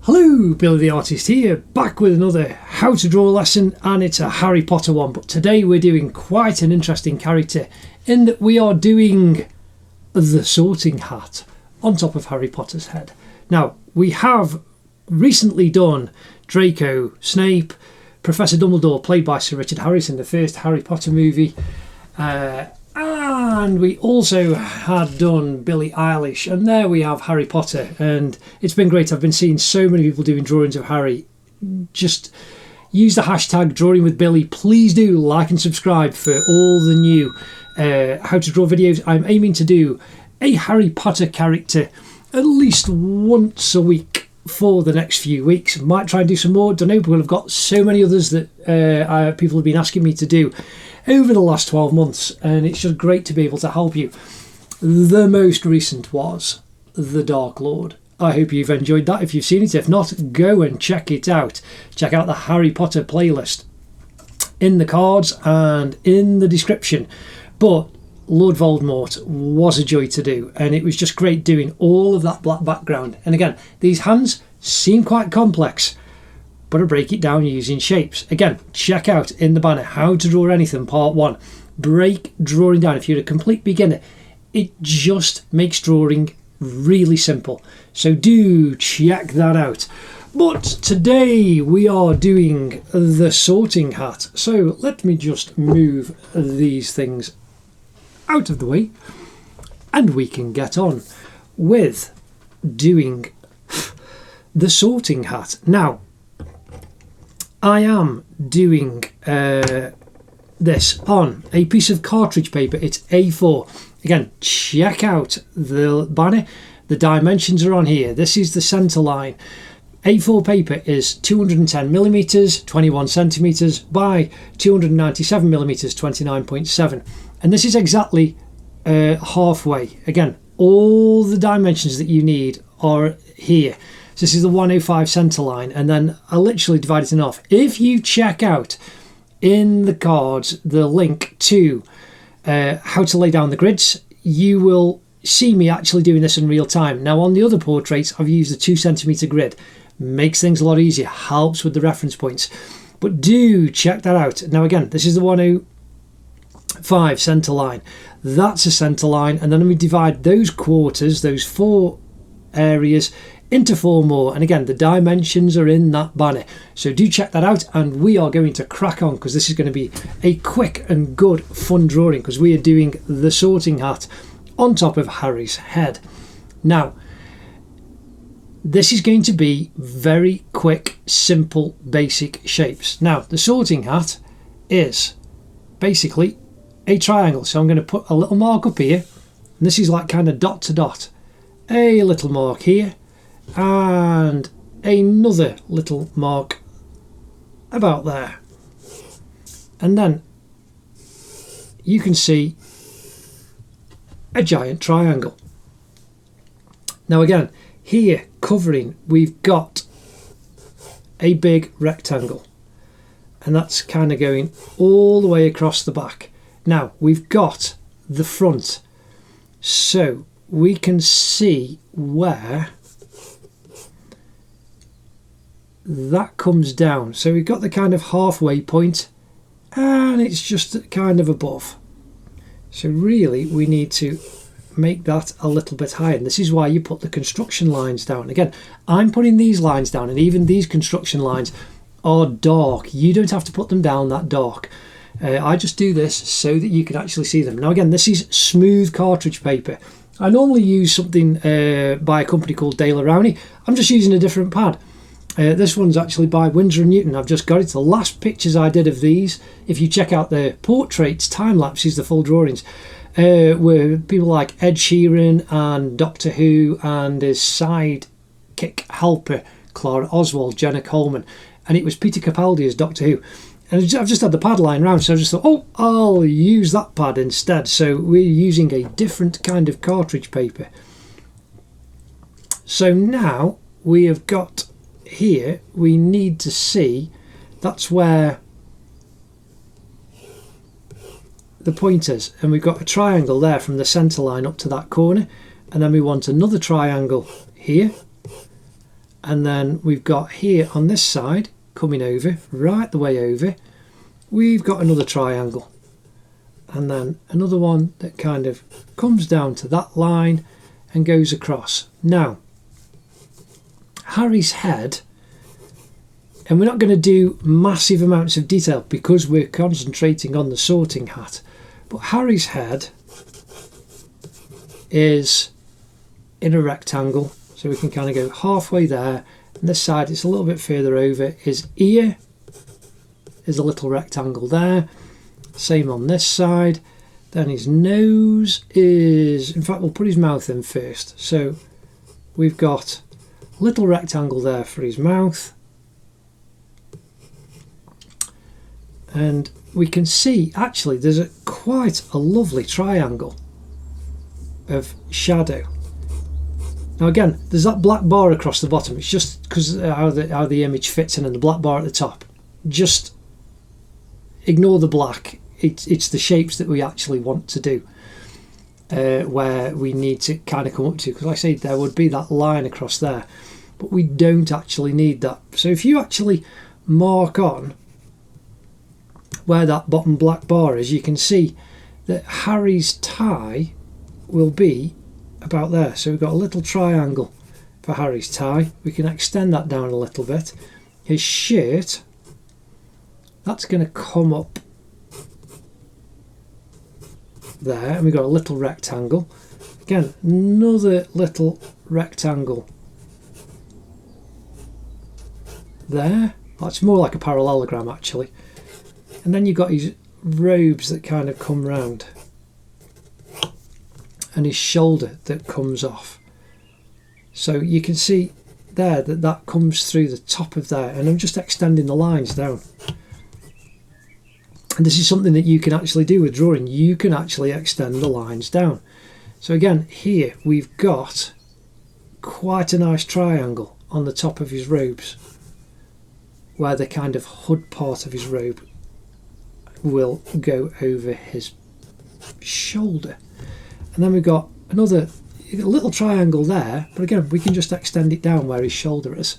Hello, Billy the Artist here, back with another how to draw lesson, and it's a Harry Potter one, but today we're doing quite an interesting character in that we are doing the sorting hat on top of Harry Potter's head. Now, we have recently done Draco, Snape, Professor Dumbledore played by Sir Richard Harris in the first Harry Potter movie, and we also had done Billie Eilish, and there we have Harry Potter, and it's been great. I've been seeing so many people doing drawings of Harry. Just use the hashtag drawing with Billy. Please do like and subscribe for all the new how to draw videos. I'm aiming to do a Harry Potter character at least once a week for the next few weeks. Might try and do some more, don't know, but I've got so many others that people have been asking me to do over the last 12 months, and it's just great to be able to help you. The most recent was The Dark Lord. I hope you've enjoyed that. If you've seen it, if not, go and check it out. Check out the Harry Potter playlist in the cards and in the description. But Lord Voldemort was a joy to do, and it was just great doing all of that black background. And again, these hands seem quite complex, but I break it down using shapes. Again, check out in the banner how to draw anything part 1. Break drawing down. If you're a complete beginner, it just makes drawing really simple, so do check that out. But today we are doing the sorting hat, so let me just move these things out of the way and we can get on with doing the sorting hat. Now, I am doing this on a piece of cartridge paper. It's A4. Again, check out the banner. The dimensions are on here. This is the centre line. A4 paper is 210 millimeters, 21 centimeters by 297 millimeters, 29.7. And this is exactly halfway. Again, all the dimensions that you need are here. So this is the 105 centre line, and then I literally divide it in half. If you check out in the cards the link to how to lay down the grids, you will see me actually doing this in real time. Now, on the other portraits, I've used a 2 centimetre grid. Makes things a lot easier, helps with the reference points. But do check that out. Now, again, this is the 105 centre line. That's a centre line, and then we divide those quarters, those 4 areas, into 4 more, and again the dimensions are in that banner, so do check that out. And we are going to crack on because this is going to be a quick and good fun drawing, because we are doing the sorting hat on top of Harry's head. Now, this is going to be very quick, simple, basic shapes. Now, the sorting hat is basically a triangle, so I'm going to put a little mark up here, and this is like kind of dot to dot, a little mark here, and another little mark about there, and then you can see a giant triangle. Now, again, here covering, we've got a big rectangle, and that's kind of going all the way across the back. Now, we've got the front, so we can see where that comes down. So we've got the kind of halfway point, and it's just kind of above. So really we need to make that a little bit higher, and this is why you put the construction lines down. Again, I'm putting these lines down, and even these construction lines are dark. You don't have to put them down that dark. I just do this so that you can actually see them. Now, again, this is smooth cartridge paper. I normally use something by a company called Dale Rowney. I'm just using a different pad. This one's actually by Winsor & Newton. I've just got it. The last pictures I did of these, if you check out the portraits, time lapses, the full drawings, were people like Ed Sheeran and Doctor Who, and his sidekick helper, Clara Oswald, Jenna Coleman. And it was Peter Capaldi as Doctor Who. And I've just had the pad lying around, so I just thought, oh, I'll use that pad instead. So we're using a different kind of cartridge paper. So now we have got here, we need to see, that's where the point is, and we've got a triangle there from the centre line up to that corner, and then we want another triangle here, And then we've got here on this side, coming over, right the way over, we've got another triangle. And then another one that kind of comes down to that line and goes across. Now, Harry's head, and we're not going to do massive amounts of detail because we're concentrating on the sorting hat, but Harry's head is in a rectangle, so we can kind of go halfway there. And this side, it's a little bit further over. His ear is a little rectangle there. Same on this side. Then his nose is, in fact, we'll put his mouth in first. So we've got a little rectangle there for his mouth. And we can see, actually, there's quite a lovely triangle of shadow. Now again, there's that black bar across the bottom. It's just because how the image fits in and the black bar at the top. Just ignore the black. It's the shapes that we actually want to do, where we need to kind of come up to. Because like I say, there would be that line across there, but we don't actually need that. So if you actually mark on where that bottom black bar is, you can see that Harry's tie will be about there. So we've got a little triangle for Harry's tie. We can extend that down a little bit. His shirt, that's going to come up there, and we've got a little rectangle. Again, another little rectangle there. That's more like a parallelogram actually. And then you've got his robes that kind of come round, and his shoulder that comes off. So you can see there that comes through the top of there, and I'm just extending the lines down. And this is something that you can actually do with drawing. You can actually extend the lines down. So again, here we've got quite a nice triangle on the top of his robes, where the kind of hood part of his robe will go over his shoulder. And then we've got another little triangle there, but again, we can just extend it down where his shoulder is.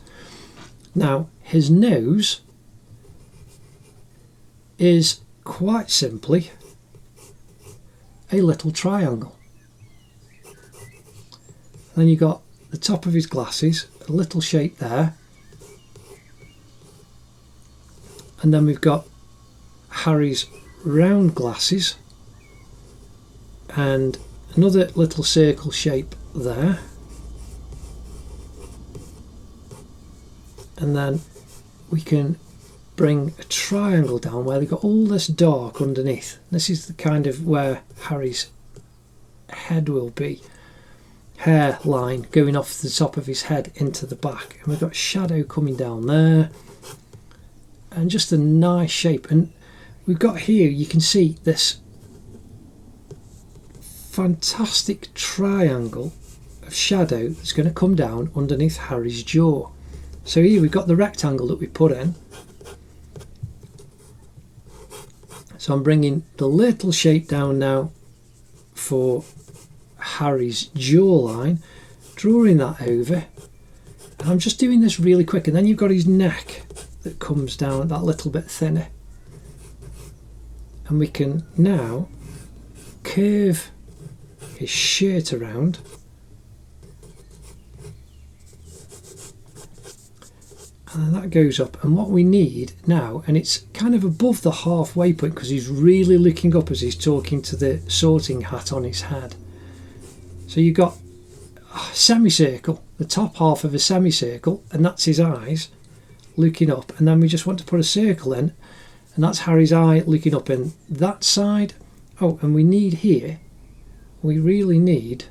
Now, his nose is quite simply a little triangle. And then you've got the top of his glasses, a little shape there. And then we've got Harry's round glasses and another little circle shape there. And then we can bring a triangle down where they've got all this dark underneath. This is the kind of where Harry's head will be. Hairline going off the top of his head into the back. And we've got shadow coming down there. And just a nice shape. And we've got here, you can see this fantastic triangle of shadow that's going to come down underneath Harry's jaw. So here we've got the rectangle that we put in. So I'm bringing the little shape down now for Harry's jawline, drawing that over. And I'm just doing this really quick, and then you've got his neck that comes down that little bit thinner. And we can now curve his shirt around. And that goes up, and what we need now, and it's kind of above the halfway point because he's really looking up as he's talking to the sorting hat on his head. So you've got a semicircle, the top half of a semicircle, and that's his eyes looking up, and then we just want to put a circle in, and that's Harry's eye looking up in that side. Oh, and we need here, we really need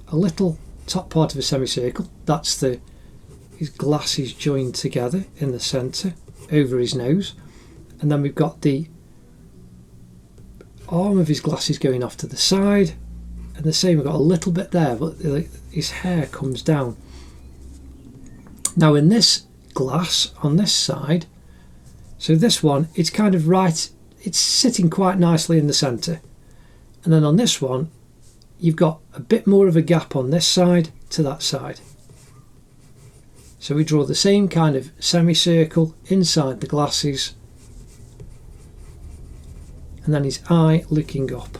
a little top part of a semicircle. That's his glasses joined together in the centre over his nose, and then we've got the arm of his glasses going off to the side, and the same, we've got a little bit there, but his hair comes down. Now in this glass on this side, so this one, it's kind of right, it's sitting quite nicely in the centre, and then on this one you've got a bit more of a gap on this side to that side. So we draw the same kind of semicircle inside the glasses, and then his eye looking up.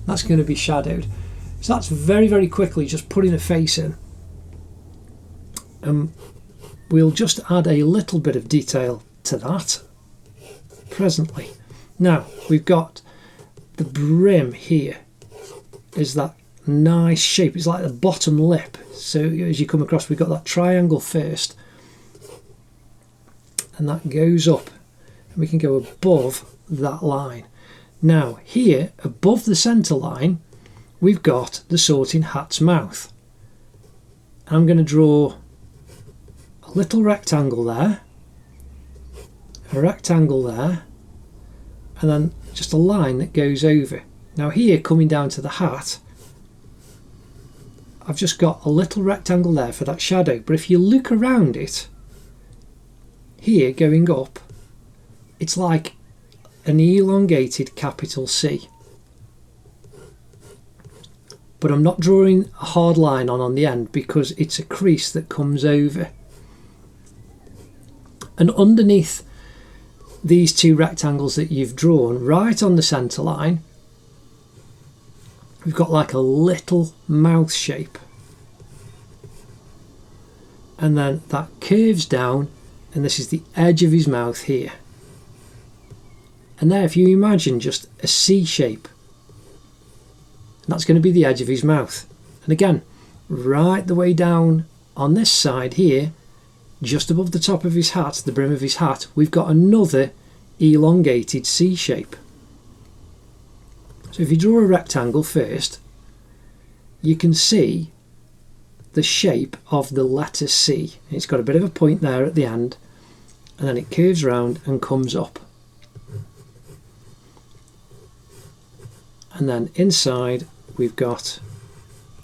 That's going to be shadowed. So that's very, very quickly just putting a face in. We'll just add a little bit of detail to that presently. Now we've got the brim here, is that nice shape. It's like the bottom lip. So as you come across, we've got that triangle first, and that goes up, and we can go above that line. Now here above the centre line we've got the Sorting Hat's mouth. I'm going to draw a little rectangle there, a rectangle there, and then just a line that goes over. Now here, coming down to the hat, I've just got a little rectangle there for that shadow, but if you look around it here going up, it's like an elongated capital C. But I'm not drawing a hard line on the end because it's a crease that comes over. And underneath these two rectangles that you've drawn, right on the centre line, we've got like a little mouth shape. And then that curves down, and this is the edge of his mouth here. And there, if you imagine just a C shape, that's going to be the edge of his mouth. And again, right the way down on this side here, just above the top of his hat, the brim of his hat, we've got another elongated C shape. So if you draw a rectangle first, you can see the shape of the letter C. It's got a bit of a point there at the end, and then it curves around and comes up. And then inside we've got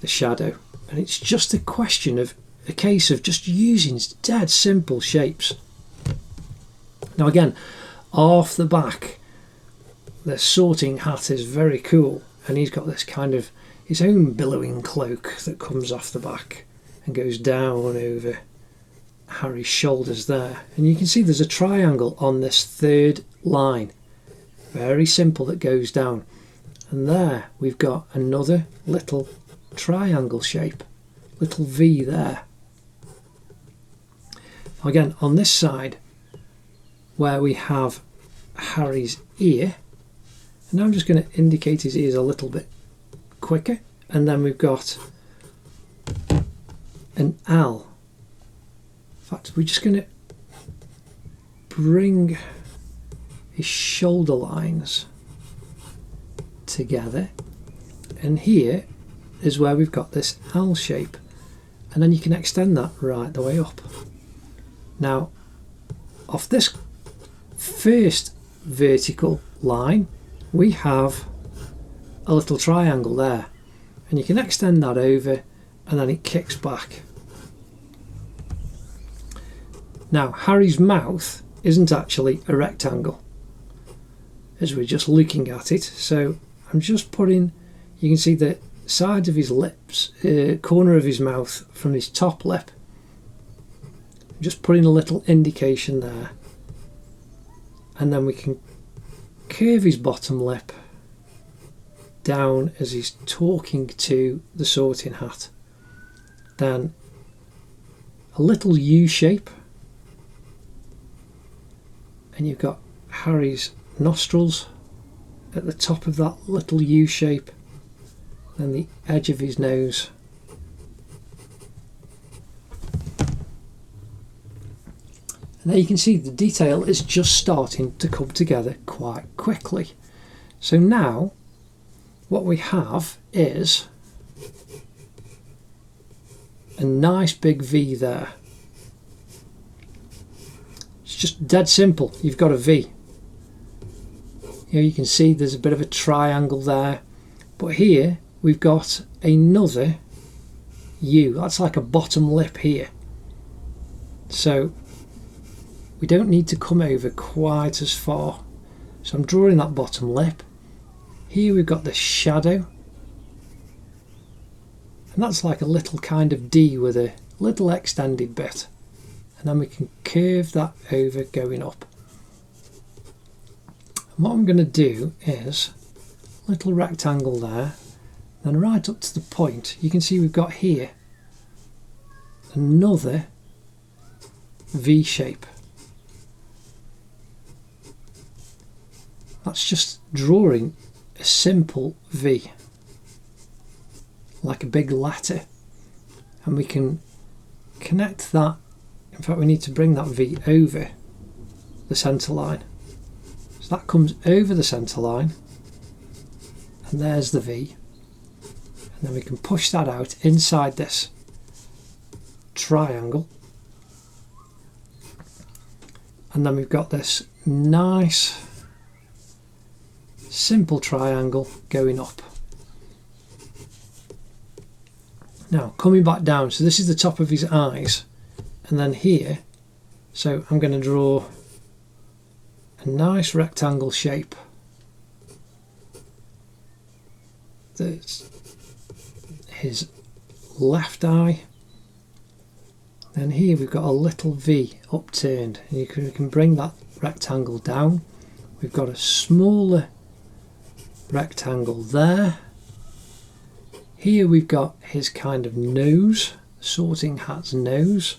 the shadow, and it's just a case of just using dead simple shapes. Now again, off the back, the Sorting Hat is very cool, and he's got this kind of his own billowing cloak that comes off the back and goes down over Harry's shoulders there, and you can see there's a triangle on this third line, very simple, that goes down. And there we've got another little triangle shape, little V there. Again, on this side where we have Harry's ear, and now I'm just going to indicate his ears a little bit quicker, and then we've got an L. In fact, we're just going to bring his shoulder lines together, and here is where we've got this L shape, and then you can extend that right the way up. Now off this first vertical line we have a little triangle there, and you can extend that over, and then it kicks back. Now Harry's mouth isn't actually a rectangle as we're just looking at it, so I'm just putting, you can see the sides of his lips, corner of his mouth from his top lip. I'm just putting a little indication there, and then we can curve his bottom lip down as he's talking to the Sorting Hat. Then a little U shape, and you've got Harry's nostrils at the top of that little U shape, and the edge of his nose. And there you can see the detail is just starting to come together quite quickly. So now what we have is a nice big V there. It's just dead simple. You've got a V. Here you can see there's a bit of a triangle there, but here we've got another U. That's like a bottom lip here. So we don't need to come over quite as far. So I'm drawing that bottom lip. Here we've got the shadow, and that's like a little kind of D with a little extended bit, and then we can curve that over going up. And what I'm going to do is little rectangle there, then right up to the point you can see we've got here another V shape. That's just drawing a simple V, like a big letter, and we can connect that. In fact, we need to bring that V over the centre line. So that comes over the centre line, and there's the V. And then we can push that out inside this triangle. And then we've got this nice simple triangle going up. Now coming back down, so this is the top of his eyes, and then here, so I'm going to draw a nice rectangle shape. That's his left eye. Then here we've got a little V upturned, and you can bring that rectangle down. We've got a smaller rectangle there. Here we've got his kind of nose, sorting hat's nose,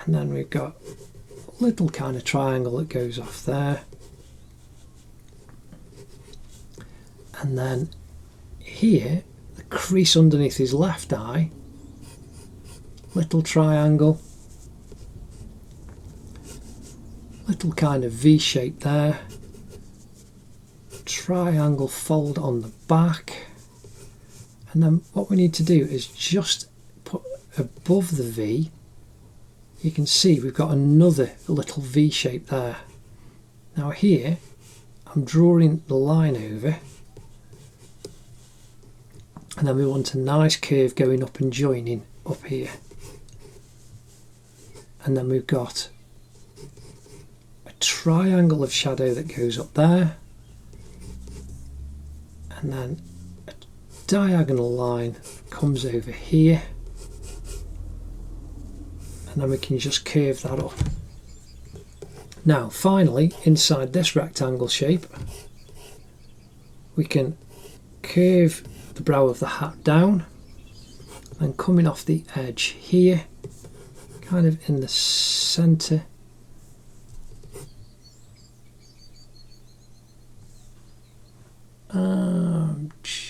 and then we've got a little kind of triangle that goes off there, and then here the crease underneath his left eye, little triangle, little kind of V shape there, triangle fold on the back. And then what we need to do is just put above the V, you can see we've got another little V shape there. Now here I'm drawing the line over, and then we want a nice curve going up and joining up here. And then we've got a triangle of shadow that goes up there, and then diagonal line comes over here, and then we can just curve that up. Now finally, inside this rectangle shape, we can curve the brow of the hat down, and coming off the edge here, kind of in the centre,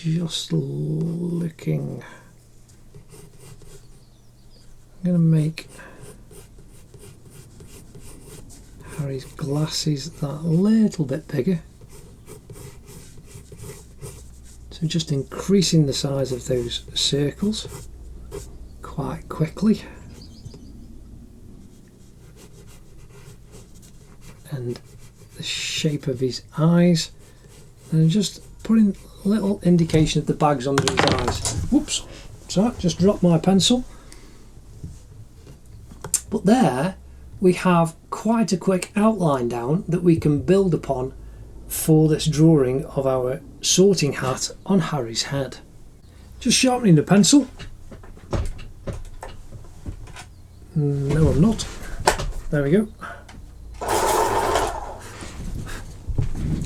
just looking, I'm going to make Harry's glasses that little bit bigger, so just increasing the size of those circles quite quickly, and the shape of his eyes, and just putting a little indication of the bags under his eyes. Whoops, so just dropped my pencil. But there we have quite a quick outline down that we can build upon for this drawing of our sorting hat on Harry's head. Just sharpening the pencil. No, I'm not. There we go.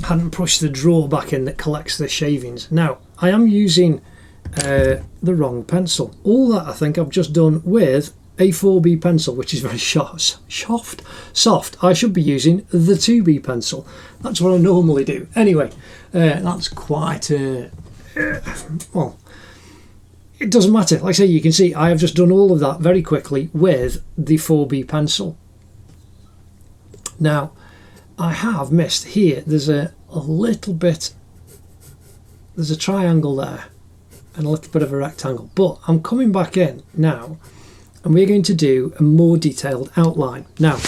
Hadn't pushed the drawer back in that collects the shavings. Now I am using the wrong pencil. All that I think I've just done with a 4B pencil, which is very soft. I should be using the 2B pencil. That's what I normally do. Anyway, that's quite well, it doesn't matter. Like I say, you can see I have just done all of that very quickly with the 4B pencil. Now I have missed here, there's a little bit, there's a triangle there and a little bit of a rectangle, but I'm coming back in now and we're going to do a more detailed outline. Now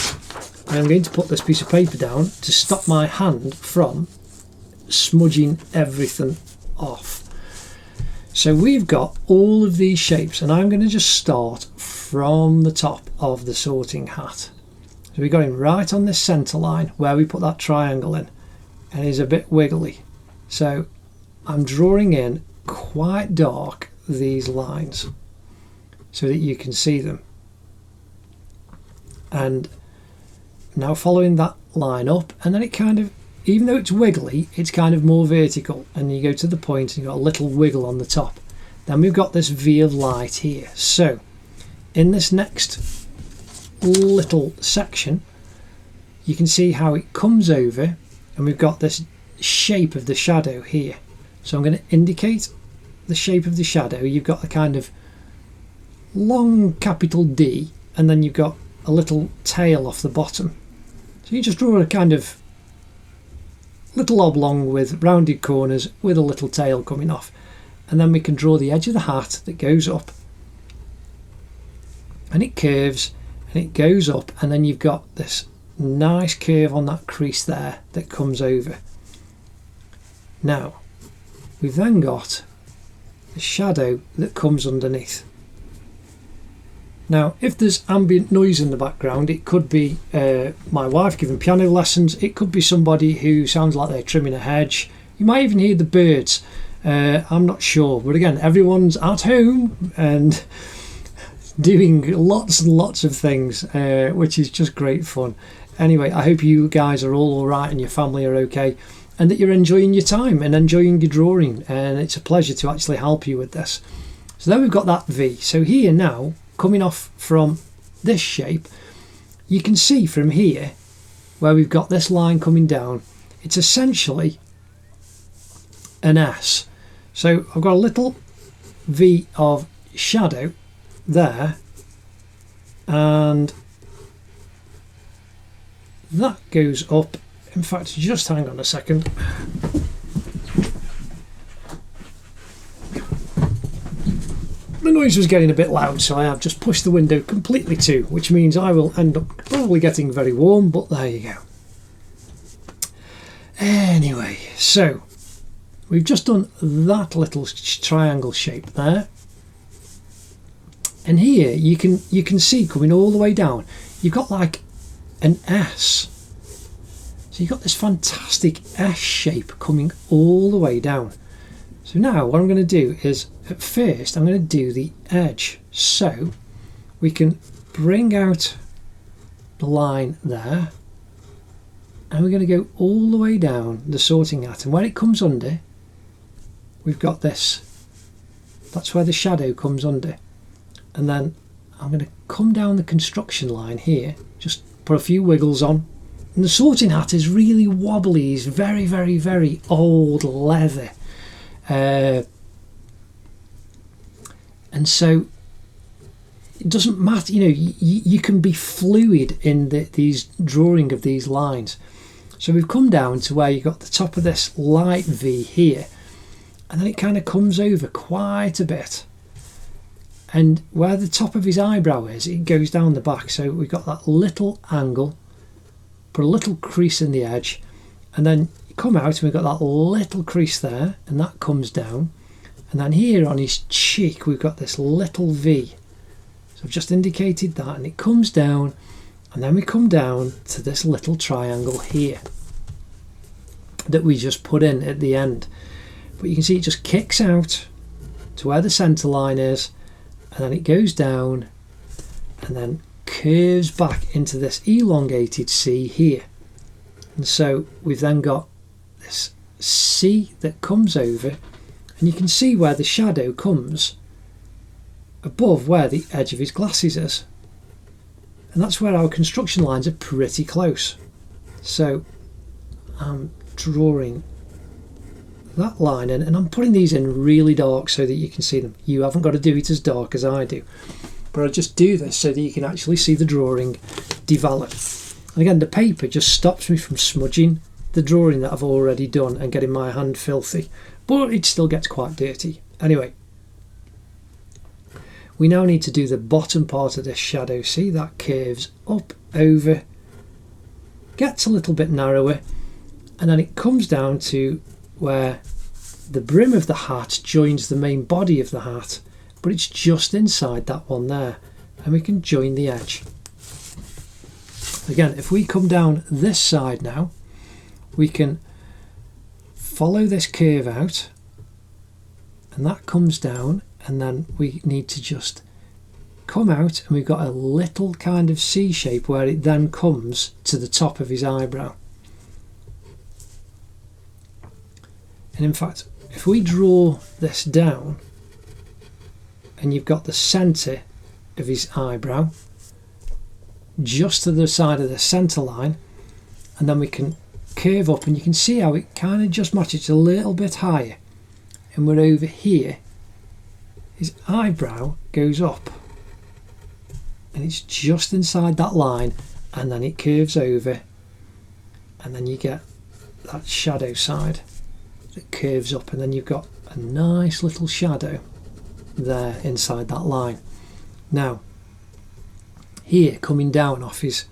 I am going to put this piece of paper down to stop my hand from smudging everything off. So we've got all of these shapes, and I'm going to just start from the top of the sorting hat. So we got him right on this centre line where we put that triangle in, and he's a bit wiggly. So I'm drawing in quite dark these lines. so that you can see them. And now following that line up, and then it kind of, even though it's wiggly, it's kind of more vertical, and you go to the point and you've got a little wiggle on the top. Then we've got this V of light here. So in this next little section, you can see how it comes over, and we've got this shape of the shadow here. So I'm going to indicate the shape of the shadow. You've got a kind of long capital D, and then you've got a little tail off the bottom. So you just draw a kind of little oblong with rounded corners with a little tail coming off, and then we can draw the edge of the hat that goes up, and it curves and it goes up, and then you've got this nice curve on that crease there that comes over. Now we've then got the shadow that comes underneath. Now if there's ambient noise in the background, it could be my wife giving piano lessons, it could be somebody who sounds like they're trimming a hedge, you might even hear the birds, I'm not sure, but again, everyone's at home and doing lots and lots of things, which is just great fun. Anyway, I hope you guys are all alright and your family are okay, and that you're enjoying your time and enjoying your drawing, and it's a pleasure to actually help you with this. So there we've got that V. So here now, coming off from this shape, you can see from here where we've got this line coming down, it's essentially an S. So I've got a little V of shadow there, and that goes up. In fact, just hang on a second. The noise was getting a bit loud, so I have just pushed the window completely to, which means I will end up probably getting very warm, but there you go. Anyway, so we've just done that little triangle shape there, and here you can see coming all the way down, you've got like an S. So you've got this fantastic S shape coming all the way down. So now what I'm going to do is, at first I'm going to do the edge. So we can bring out the line there, and we're going to go all the way down the sorting hat, and when it comes under, we've got this. That's where the shadow comes under. And then I'm going to come down the construction line here, just put a few wiggles on. And the sorting hat is really wobbly, it's very, very, very old leather. And so it doesn't matter, you know, you can be fluid in these drawing of these lines. So we've come down to where you've got the top of this light V here, and then it kind of comes over quite a bit. And where the top of his eyebrow is, it goes down the back. So we've got that little angle, put a little crease in the edge, and then you come out and we've got that little crease there, and that comes down. And then here on his cheek we've got this little V. So I've just indicated that, and it comes down, and then we come down to this little triangle here that we just put in at the end. But you can see it just kicks out to where the centre line is, and then it goes down and then curves back into this elongated C here. And so we've then got this C that comes over, and you can see where the shadow comes above where the edge of his glasses is, and that's where our construction lines are pretty close. So I'm drawing that line in, and I'm putting these in really dark so that you can see them. You haven't got to do it as dark as I do, but I just do this so that you can actually see the drawing develop. And again, the paper just stops me from smudging the drawing that I've already done and getting my hand filthy, but it still gets quite dirty. Anyway, we now need to do the bottom part of this shadow. See, that curves up over, gets a little bit narrower, and then it comes down to where the brim of the hat joins the main body of the hat, but it's just inside that one there, and we can join the edge. Again, if we come down this side now, we can follow this curve out, and that comes down, and then we need to just come out and we've got a little kind of C shape where it then comes to the top of his eyebrow. And in fact, if we draw this down, and you've got the centre of his eyebrow just to the side of the centre line, and then we can curve up, and you can see how it kind of just matches a little bit higher, and we're over here. His eyebrow goes up and it's just inside that line, and then it curves over, and then you get that shadow side that curves up, and then you've got a nice little shadow there inside that line. Now here, coming down off his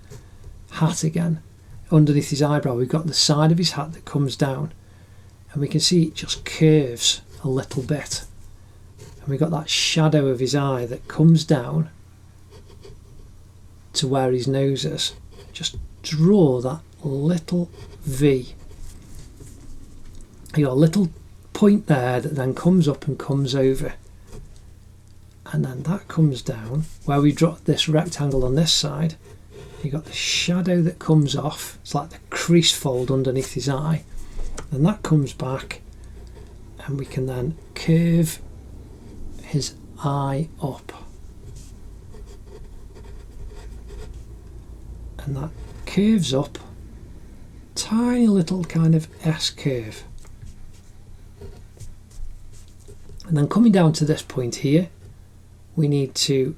hat again, underneath his eyebrow, we've got the side of his hat that comes down, and we can see it just curves a little bit, and we've got that shadow of his eye that comes down to where his nose is. Just draw that little V. You got a little point there that then comes up and comes over, and then that comes down where we drop this rectangle on this side. You got the shadow that comes off, it's like the crease fold underneath his eye, and that comes back, and we can then curve his eye up, and that curves up, tiny little kind of S curve, and then coming down to this point here, we need to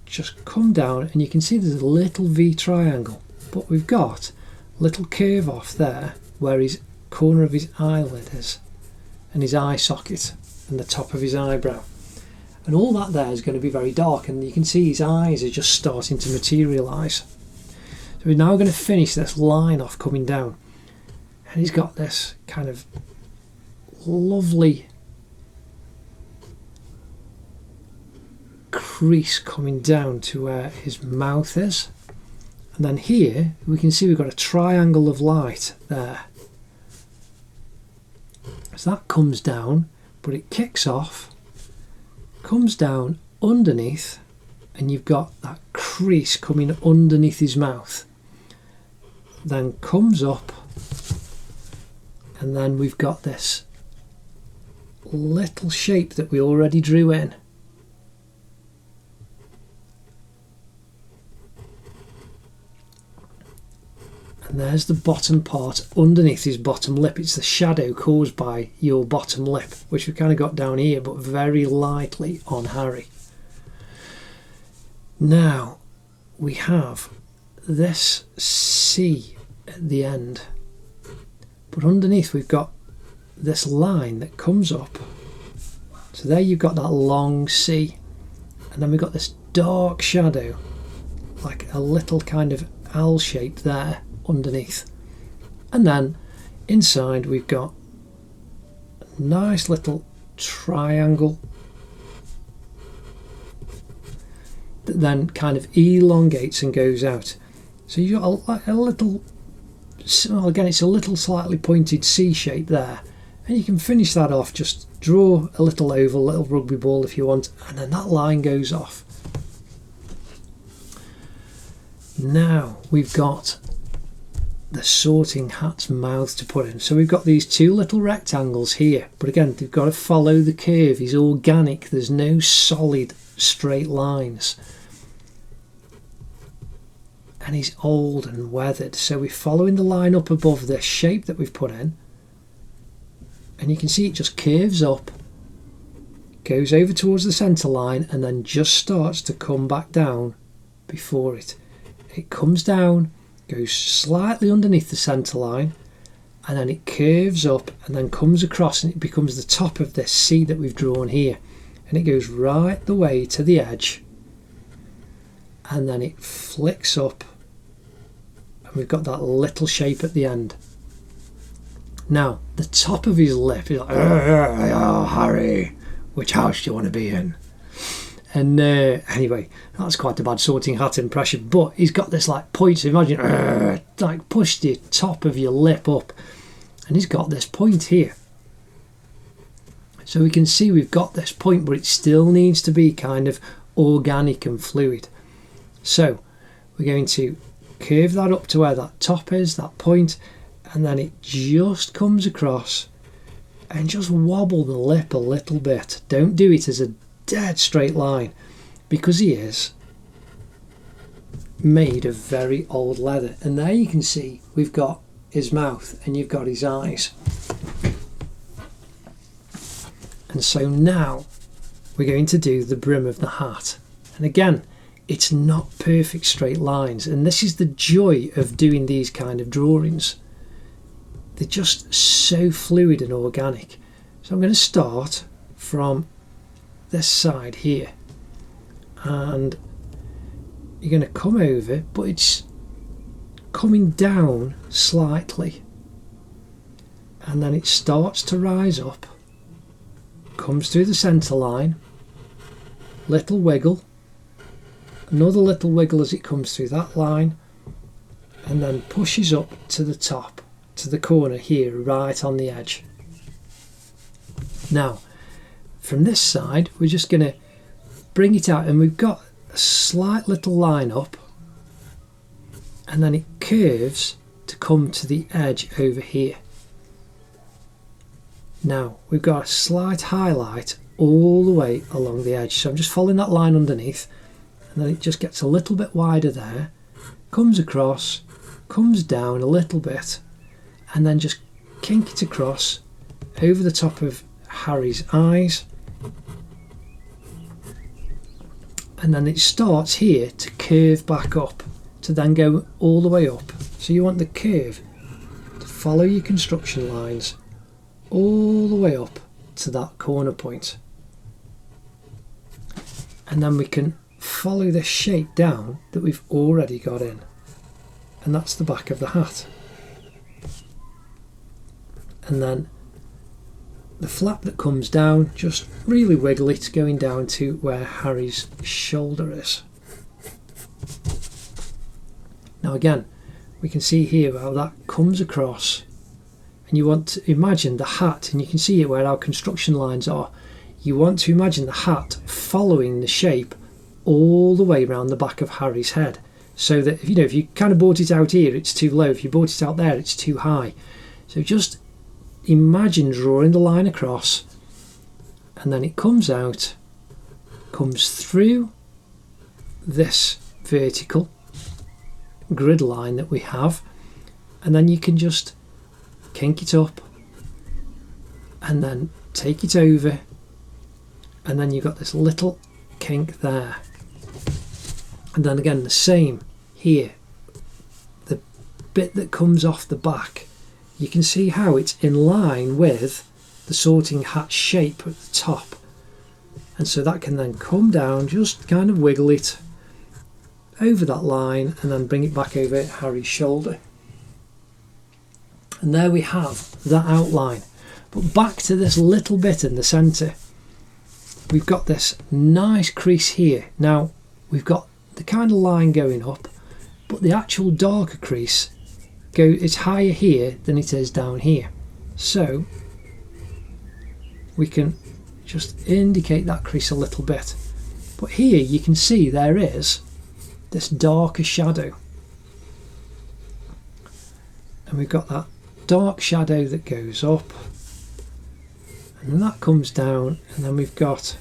just come down, and you can see there's a little V triangle, but we've got a little curve off there where his corner of his eyelid is, and his eye socket, and the top of his eyebrow, and all that there is going to be very dark, and you can see his eyes are just starting to materialise. So we're now going to finish this line off coming down, and he's got this kind of lovely crease coming down to where his mouth is, and then here we can see we've got a triangle of light there. So that comes down, but it kicks off, comes down underneath, and you've got that crease coming underneath his mouth, then comes up, and then we've got this little shape that we already drew in. And there's the bottom part underneath his bottom lip. It's the shadow caused by your bottom lip, which we've kind of got down here, but very lightly on Harry. Now we have this C at the end, but underneath we've got this line that comes up. So there you've got that long C, and then we've got this dark shadow, like a little kind of L shape there underneath, and then inside we've got a nice little triangle that then kind of elongates and goes out. So you've got a little, well, again it's a little slightly pointed C shape there, and you can finish that off, just draw a little oval, a little rugby ball if you want, and then that line goes off. Now we've got the Sorting Hat's mouth to put in. So we've got these two little rectangles here, but again they've got to follow the curve. He's organic, there's no solid straight lines, and he's old and weathered, so we're following the line up above this shape that we've put in, and you can see it just curves up, goes over towards the centre line, and then just starts to come back down before it. It comes down, goes slightly underneath the centre line, and then it curves up and then comes across, and it becomes the top of this C that we've drawn here, and it goes right the way to the edge, and then it flicks up, and we've got that little shape at the end. Now the top of his lip is like, oh, Harry, which house do you want to be in? And anyway, that's quite a bad Sorting Hat impression, but he's got this like point, so imagine like push the top of your lip up, and he's got this point here. So we can see we've got this point, but it still needs to be kind of organic and fluid. So we're going to curve that up to where that top is, that point, and then it just comes across and just wobble the lip a little bit. Don't do it as a dead straight line, because he is made of very old leather. And there you can see we've got his mouth and you've got his eyes. And so now we're going to do the brim of the hat. And again, it's not perfect straight lines, and this is the joy of doing these kind of drawings. They're just so fluid and organic. So I'm going to start from this side here, and you're going to come over, but it's coming down slightly, and then it starts to rise up, comes through the centre line, little wiggle, another little wiggle as it comes through that line, and then pushes up to the top, to the corner here, right on the edge. Now, from this side, we're just going to bring it out, and we've got a slight little line up, and then it curves to come to the edge over here. Now, we've got a slight highlight all the way along the edge, so I'm just following that line underneath, and then it just gets a little bit wider there, comes across, comes down a little bit, and then just kink it across over the top of Harry's eyes, and then it starts here to curve back up to then go all the way up. So you want the curve to follow your construction lines all the way up to that corner point, and then we can follow this shape down that we've already got in, and that's the back of the hat. And then the flap that comes down, just really wiggle it going down to where Harry's shoulder is. Now again, we can see here how that comes across, and you want to imagine the hat, and you can see it where our construction lines are. You want to imagine the hat following the shape all the way around the back of Harry's head, so that if you kind of brought it out here, it's too low. If you brought it out there, it's too high. So just imagine drawing the line across, and then it comes out, comes through this vertical grid line that we have, and then you can just kink it up and then take it over, and then you've got this little kink there. And then again the same here, the bit that comes off the back, you can see how it's in line with the sorting hat shape at the top, and so that can then come down, just kind of wiggle it over that line and then bring it back over Harry's shoulder. And there we have that outline. But back to this little bit in the centre, we've got this nice crease here. Now we've got the kind of line going up, but the actual darker crease it's higher here than it is down here. So we can just indicate that crease a little bit. But here you can see there is this darker shadow, and we've got that dark shadow that goes up, and then that comes down, and then we've got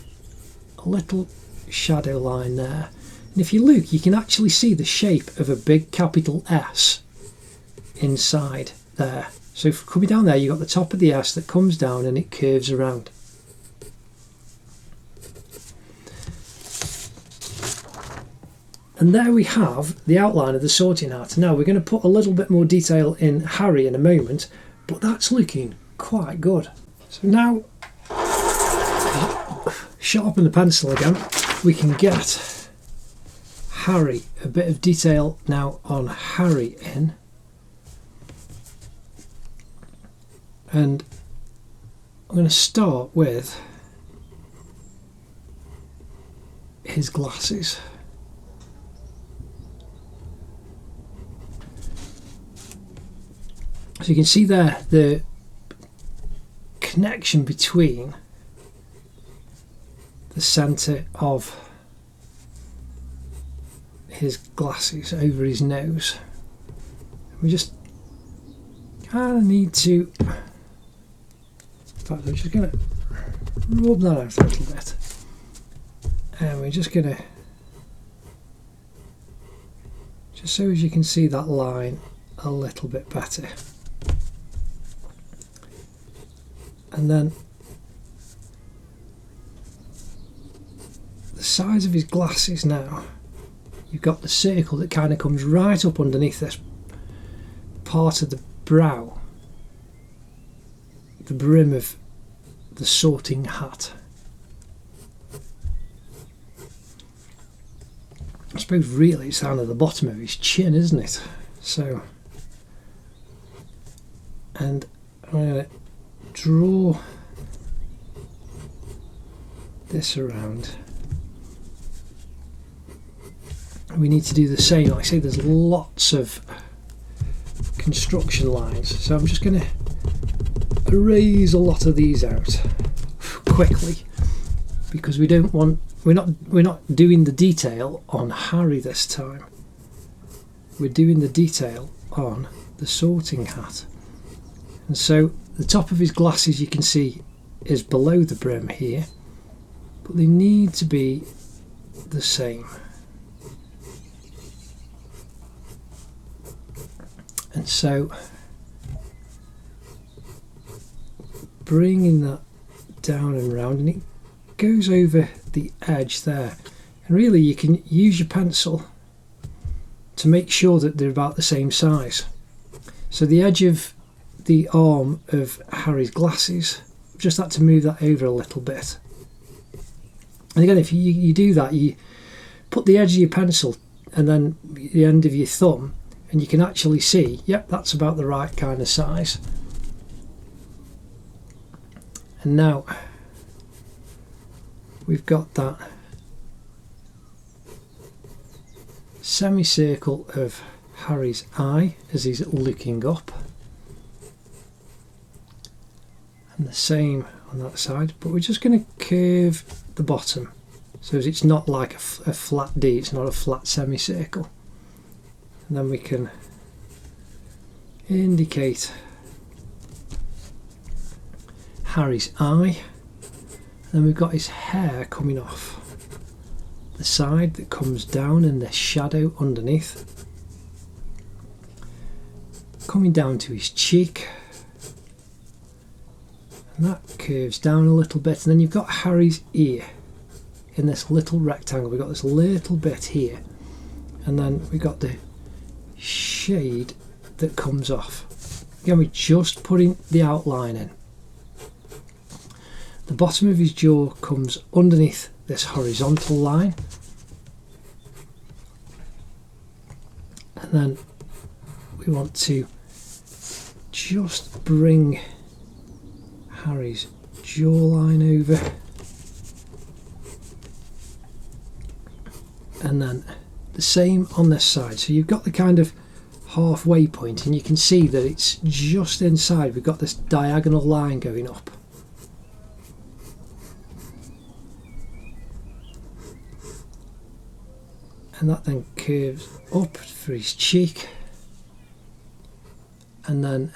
a little shadow line there. And if you look, you can actually see the shape of a big capital S inside there. So if coming down there, you've got the top of the S that comes down and it curves around. And there we have the outline of the sorting hat. Now we're going to put a little bit more detail in Harry in a moment, but that's looking quite good. So now, sharpen the pencil again, we can get Harry, a bit of detail now on Harry in. And I'm going to start with his glasses. So you can see there the connection between the centre of his glasses over his nose. We just kind of need to, in fact I'm just going to rub that out a little bit, and we're just going to, just so as you can see that line a little bit better. And then the size of his glasses now, you've got the circle that kind of comes right up underneath this part of the brow, the brim of the sorting hat. I suppose really it's down at the bottom of his chin, isn't it? So, and I'm going to draw this around. We need to do the same. Like I say, there's lots of construction lines, so I'm just going to erase a lot of these out quickly, because we don't want, we're not doing the detail on Harry this time. We're doing the detail on the sorting hat. And so the top of his glasses, you can see, is below the brim here, but they need to be the same. And so bringing that down and round, and it goes over the edge there, and really you can use your pencil to make sure that they're about the same size. So the edge of the arm of Harry's glasses, just had to move that over a little bit. And again, if you do that, you put the edge of your pencil and then the end of your thumb, and you can actually see, yep, that's about the right kind of size. And now we've got that semicircle of Harry's eye as he's looking up, and the same on that side, but we're just going to curve the bottom so it's not like a flat D, it's not a flat semicircle. And then we can indicate Harry's eye, and then we've got his hair coming off the side that comes down, and the shadow underneath coming down to his cheek, and that curves down a little bit. And then you've got Harry's ear in this little rectangle. We've got this little bit here, and then we've got the shade that comes off. Again, we're just putting the outline in. The bottom of his jaw comes underneath this horizontal line, and then we want to just bring Harry's jawline over, and then the same on this side. So you've got the kind of halfway point, and you can see that it's just inside. We've got this diagonal line going up. And that then curves up for his cheek, and then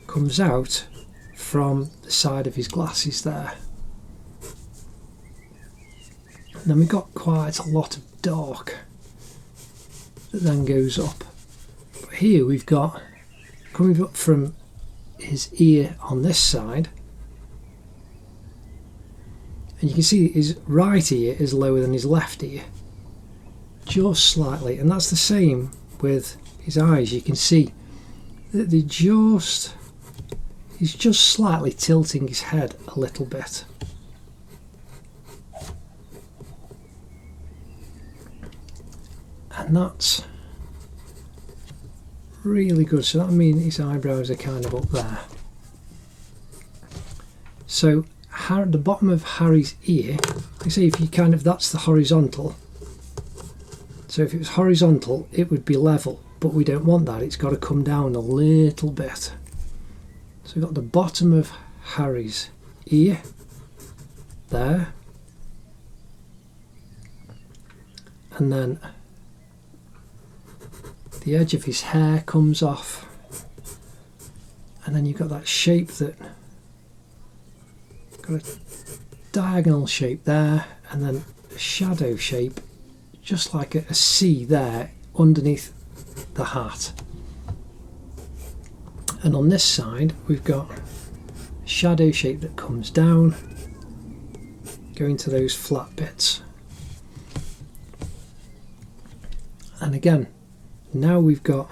comes out from the side of his glasses there. And then we've got quite a lot of dark that then goes up. But here we've got, coming up from his ear on this side, and you can see his right ear is lower than his left ear, just slightly, and that's the same with his eyes. You can see that he's just slightly tilting his head a little bit. And that's really good. So that means his eyebrows are kind of up there. So the bottom of Harry's ear, like I say, if you kind of, that's the horizontal. So if it was horizontal, it would be level, but we don't want that. It's got to come down a little bit. So we've got the bottom of Harry's ear there, and then the edge of his hair comes off, and then you've got that shape that got a diagonal shape there, and then a shadow shape just like a C there underneath the hat. And on this side we've got a shadow shape that comes down, going to those flat bits. And again, now we've got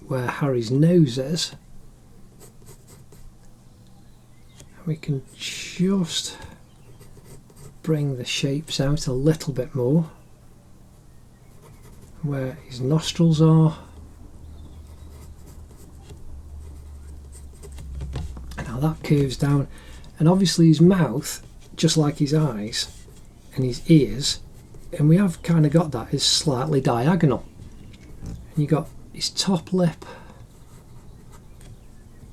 where Harry's nose is. We can just bring the shapes out a little bit more, where his nostrils are. Now that curves down, and obviously his mouth, just like his eyes and his ears, and we have kind of got that, is slightly diagonal. And you got his top lip,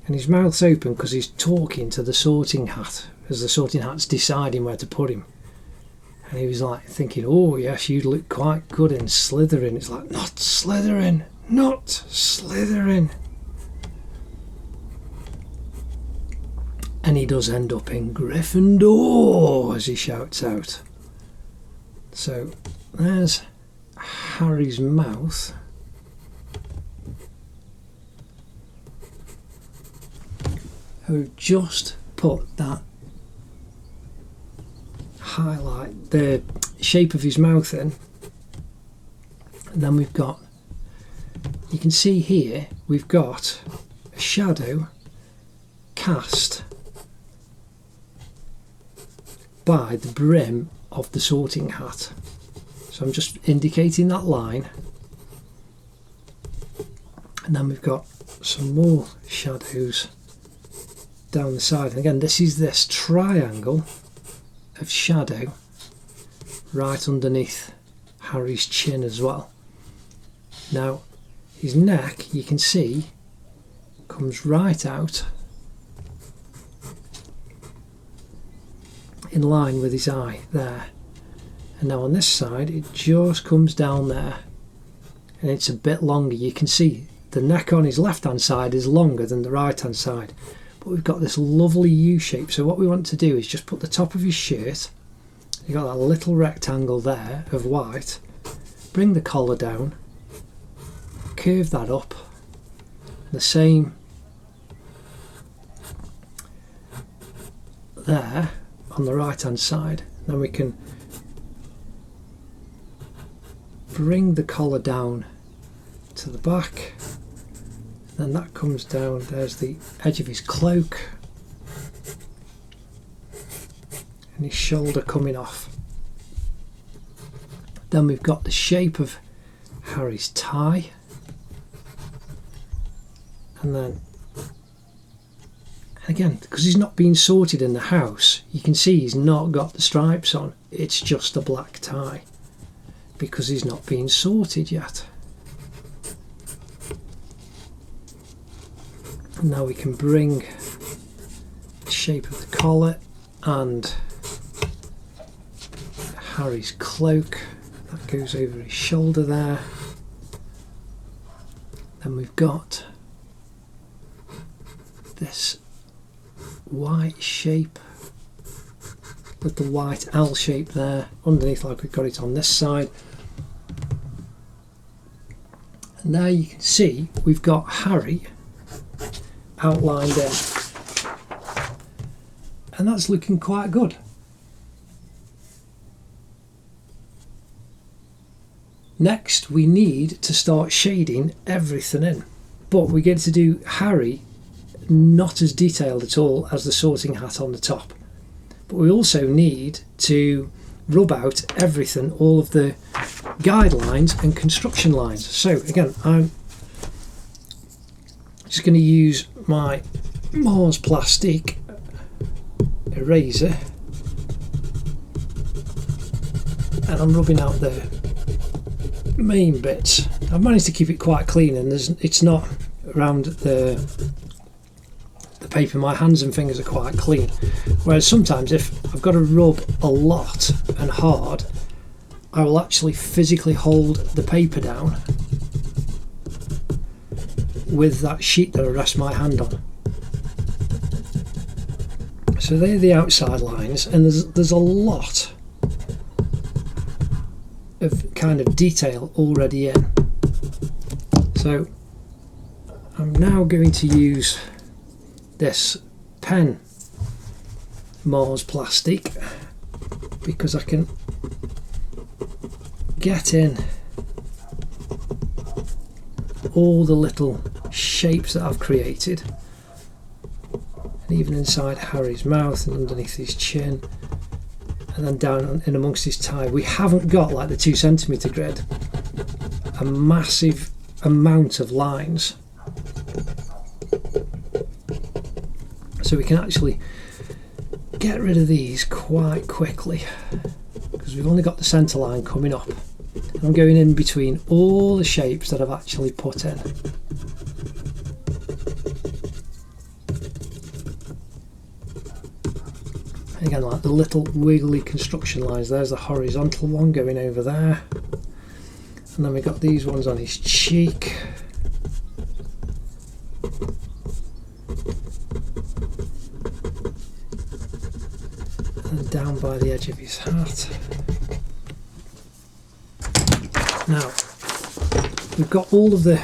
and his mouth's open because he's talking to the Sorting Hat as the Sorting Hat's deciding where to put him. And he was like thinking, oh yes, you look quite good in Slytherin. It's like, not Slytherin, not Slytherin. And he does end up in Gryffindor as he shouts out. So there's Harry's mouth. I've just put that highlight, the shape of his mouth in, and then we've got, you can see here, we've got a shadow cast by the brim of the Sorting Hat. So I'm just indicating that line, and then we've got some more shadows down the side. And again, this is this triangle of shadow right underneath Harry's chin as well. Now his neck, you can see, comes right out in line with his eye there, and now on this side it just comes down there, and it's a bit longer. You can see the neck on his left hand side is longer than the right hand side, but we've got this lovely U shape. So what we want to do is just put the top of his shirt, you've got that little rectangle there of white, bring the collar down, curve that up, the same there on the right hand side. Then we can bring the collar down to the back, then that comes down, there's the edge of his cloak and his shoulder coming off. Then we've got the shape of Harry's tie, and then again, because he's not been sorted in the house, you can see he's not got the stripes on, it's just a black tie because he's not been sorted yet. And now we can bring the shape of the collar and Harry's cloak, that goes over his shoulder there. Then we've got this white shape with the white L shape there underneath, like we've got it on this side. And now you can see we've got Harry outlined in, and that's looking quite good. Next we need to start shading everything in, but we get to do Harry not as detailed at all as the Sorting Hat on the top, but we also need to rub out everything, all of the guidelines and construction lines. So again, I'm just going to use my Mars plastic eraser, and I'm rubbing out the main bits. I've managed to keep it quite clean, and it's not around the paper. My hands and fingers are quite clean, whereas sometimes if I've got to rub a lot and hard, I will actually physically hold the paper down with that sheet that I rest my hand on. So they're the outside lines, and there's a lot of kind of detail already in. So I'm now going to use this pen Mars plastic because I can get in all the little shapes that I've created, and even inside Harry's mouth and underneath his chin, and then down in amongst his tie. We haven't got, like the 2 centimetre grid, a massive amount of lines, so we can actually get rid of these quite quickly because we've only got the centre line coming up. I'm going in between all the shapes that I've actually put in. Again, like the little wiggly construction lines, there's the horizontal one going over there, and then we've got these ones on his cheek, and down by the edge of his hat. Now we've got all of the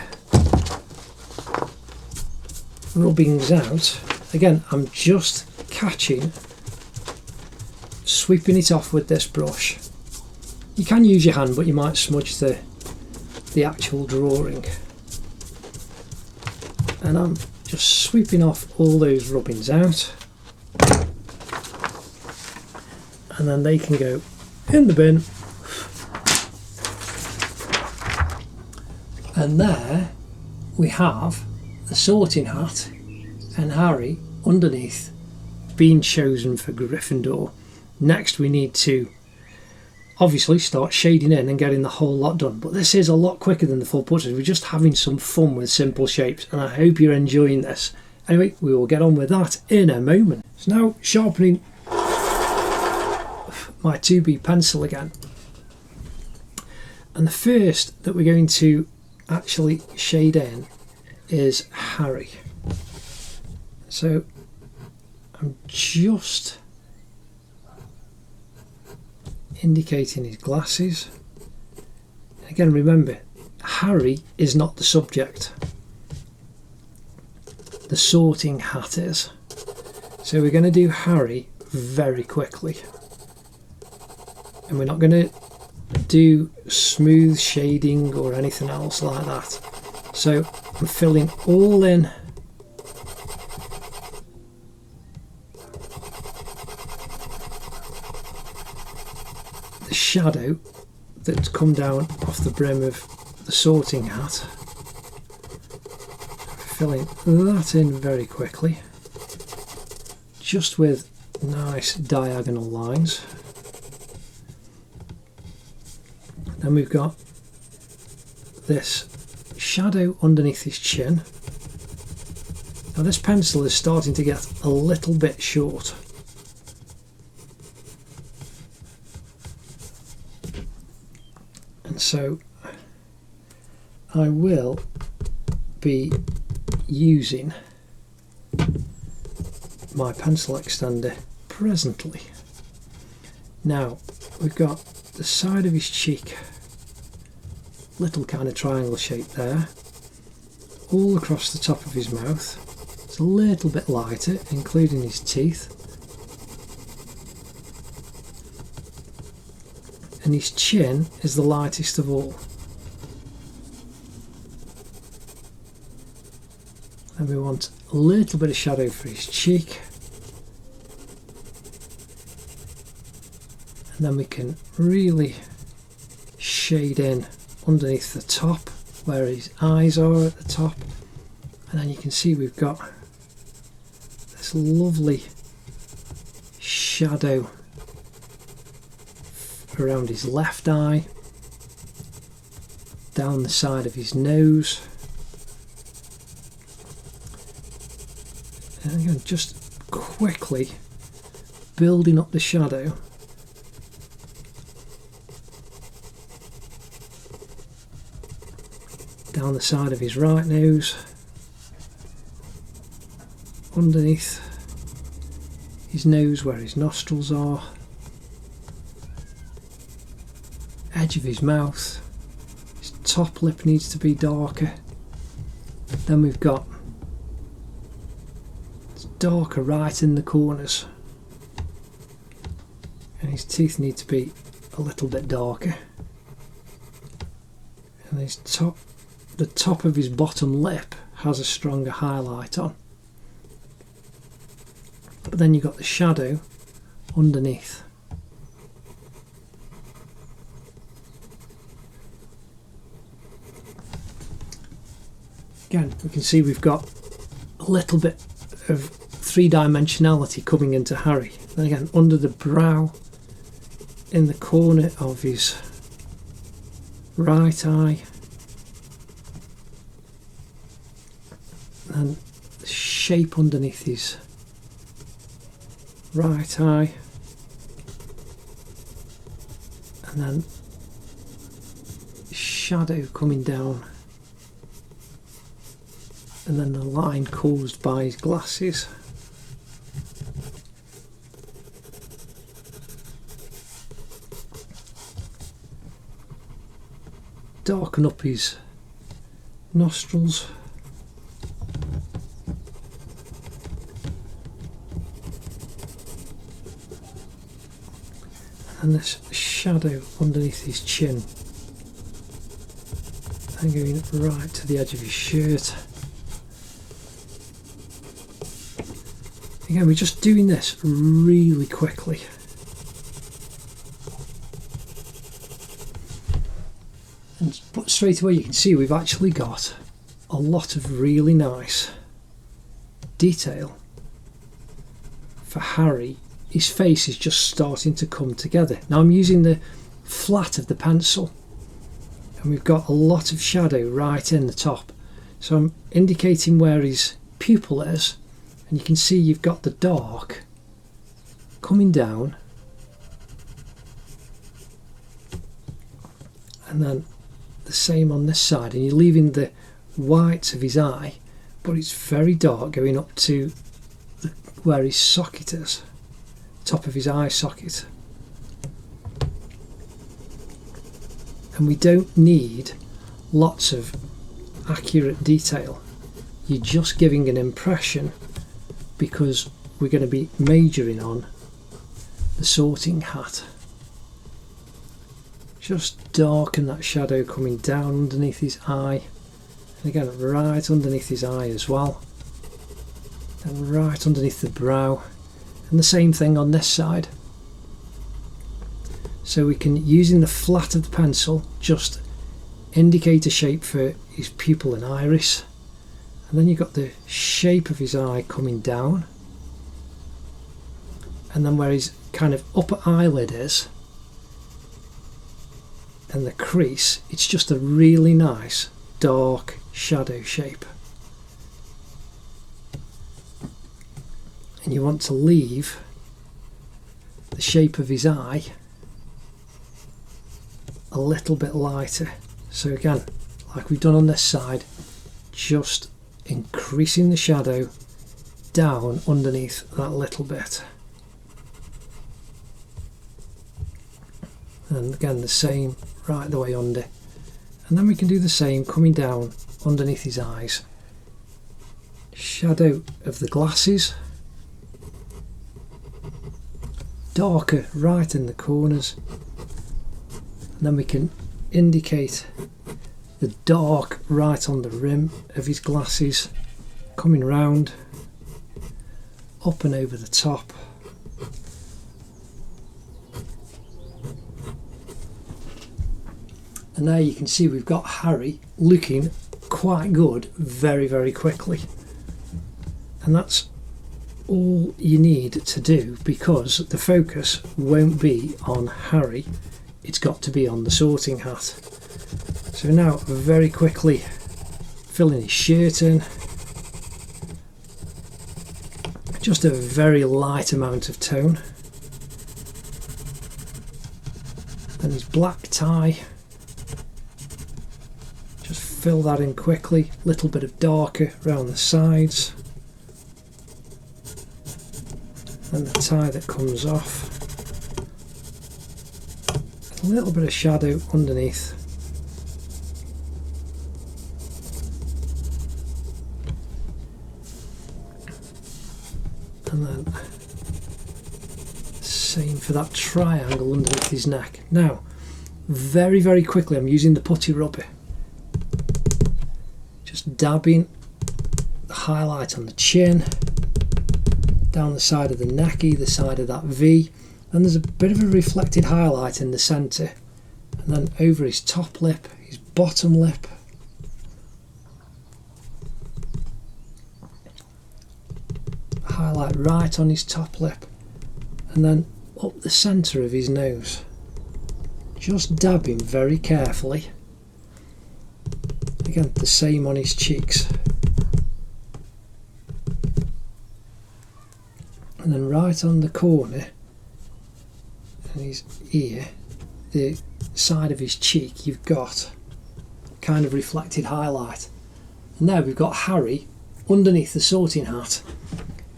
rubbings out. Again, I'm just catching, sweeping it off with this brush. You can use your hand, but you might smudge the actual drawing. And I'm just sweeping off all those rubbings out, and then they can go in the bin. And there we have the sorting hat and Harry underneath being chosen for Gryffindor. Next we need to obviously start shading in and getting the whole lot done, but this is a lot quicker than the full portrait. We're just having some fun with simple shapes, and I hope you're enjoying this. Anyway, we will get on with that in a moment. So now sharpening my 2B pencil again, and the first that we're going to actually shade in is Harry. So I'm just indicating his glasses. Again, remember, Harry is not the subject. The sorting hat is. So we're going to do Harry very quickly. And we're not going to do smooth shading or anything else like that. So I'm filling all in the shadow that's come down off the brim of the sorting hat. Filling that in very quickly, just with nice diagonal lines. Then we've got this shadow underneath his chin. Now this pencil is starting to get a little bit short. And so I will be using my pencil extender presently. Now we've got the side of his cheek, little kind of triangle shape there, all across the top of his mouth. It's a little bit lighter, including his teeth, and his chin is the lightest of all. And we want a little bit of shadow for his cheek, and then we can really shade in underneath the top where his eyes are at the top, and then you can see we've got this lovely shadow around his left eye, down the side of his nose, and again just quickly building up the shadow down the side of his right nose, underneath his nose where his nostrils are, edge of his mouth. His top lip needs to be darker. Then we've got darker right in the corners, and his teeth need to be a little bit darker, and the top of his bottom lip has a stronger highlight on. But then you've got the shadow underneath. Again, we can see we've got a little bit of three-dimensionality coming into Harry. Then again, under the brow, in the corner of his right eye, and the shape underneath his right eye, and then shadow coming down, and then the line caused by his glasses. Darken up his nostrils. And this shadow underneath his chin. And going right to the edge of his shirt. Again, we're just doing this really quickly. But straight away you can see we've actually got a lot of really nice detail for Harry. His face is just starting to come together. Now I'm using the flat of the pencil, and we've got a lot of shadow right in the top. So I'm indicating where his pupil is, and you can see you've got the dark coming down, and then the same on this side, and you're leaving the whites of his eye, but it's very dark going up to where his socket is, top of his eye socket. And we don't need lots of accurate detail. You're just giving an impression because we're going to be majoring on the sorting hat. Just darken that shadow coming down underneath his eye, and again right underneath his eye as well, and right underneath the brow, and the same thing on this side. So we can, using the flat of the pencil, just indicate a shape for his pupil and iris, and then you've got the shape of his eye coming down, and then where his kind of upper eyelid is and the crease, it's just a really nice dark shadow shape. And you want to leave the shape of his eye a little bit lighter. So again, like we've done on this side, just increasing the shadow down underneath that little bit. And again the same right the way under, and then we can do the same coming down underneath his eyes. Shadow of the glasses, darker right in the corners, and then we can indicate the dark right on the rim of his glasses, coming round up and over the top. And there you can see we've got Harry looking quite good very, very quickly. And that's all you need to do, because the focus won't be on Harry, it's got to be on the sorting hat. So now very quickly filling his shirt in, just a very light amount of tone, and his black tie, just fill that in quickly. Little bit of darker around the sides. And the tie that comes off. A little bit of shadow underneath. And then same for that triangle underneath his neck. Now, very, very quickly, I'm using the putty rubber. Just dabbing the highlight on the chin, down the side of the neck, either side of that V, and there's a bit of a reflected highlight in the centre, and then over his top lip, his bottom lip, highlight right on his top lip, and then up the centre of his nose, just dabbing very carefully. Again, the same on his cheeks. And then right on the corner and his ear, the side of his cheek, you've got kind of reflected highlight. And there we've got Harry underneath the sorting hat,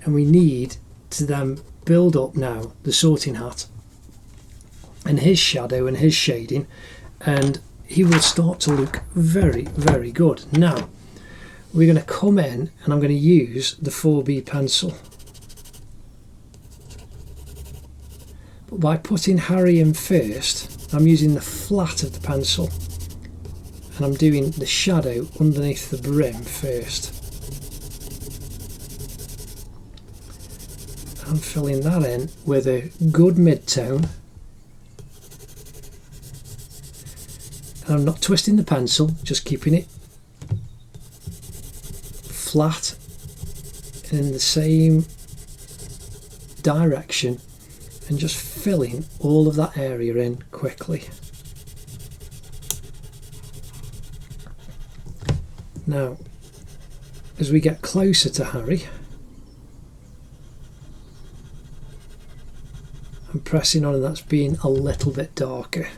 and we need to then build up now the sorting hat and his shadow and his shading, and he will start to look very, very good. Now we're going to come in and I'm going to use the 4B pencil. But by putting Harry in first, I'm using the flat of the pencil and I'm doing the shadow underneath the brim first. I'm filling that in with a good mid-tone. And I'm not twisting the pencil, just keeping it flat and in the same direction, and just filling all of that area in quickly. Now, as we get closer to Harry, I'm pressing on, and that's being a little bit darker.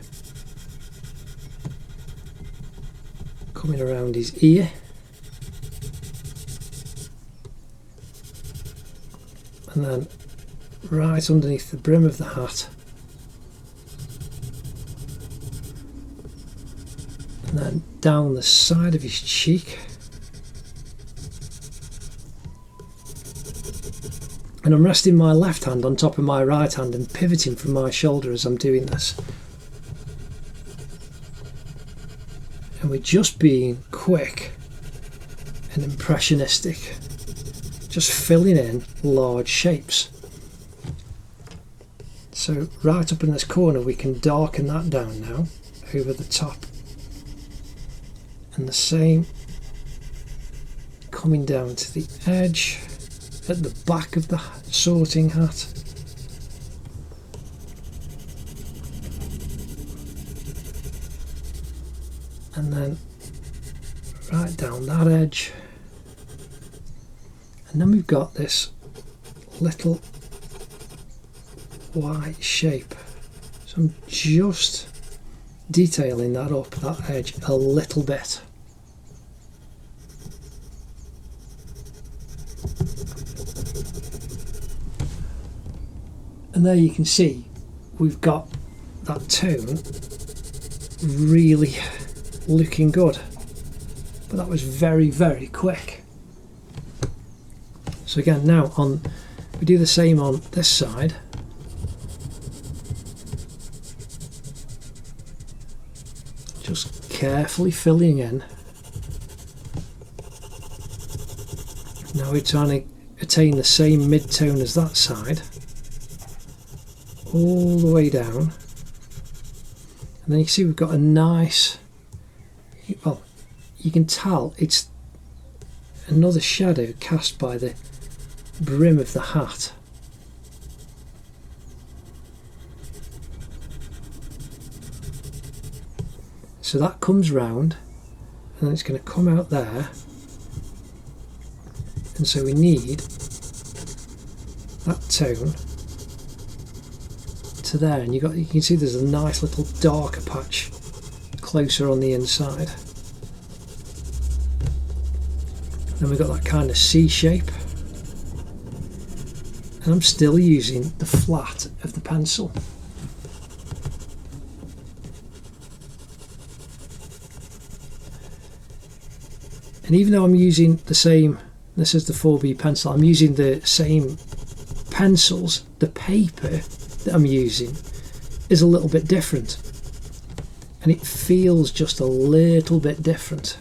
Coming around his ear. And then right underneath the brim of the hat. And then down the side of his cheek. And I'm resting my left hand on top of my right hand and pivoting from my shoulder as I'm doing this. And we're just being quick and impressionistic, just filling in large shapes. So right up in this corner we can darken that down now over the top, and the same coming down to the edge at the back of the sorting hat. And then right down that edge, and then we've got this little white shape, so I'm just detailing that up, that edge, a little bit. And there you can see we've got that tone really looking good, but that was very, very quick. So again, now we do the same on this side. Just carefully filling in. Now we're trying to attain the same mid-tone as that side, all the way down, and then you can see we've got a nice, well, you can tell it's another shadow cast by the brim of the hat. So that comes round and it's going to come out there, and so we need that tone to there, and you can see there's a nice little darker patch closer on the inside. Then we've got that kind of C shape. And I'm still using the flat of the pencil. And even though I'm using the same, this is the 4B pencil, I'm using the same pencils, the paper that I'm using is a little bit different. And it feels just a little bit different.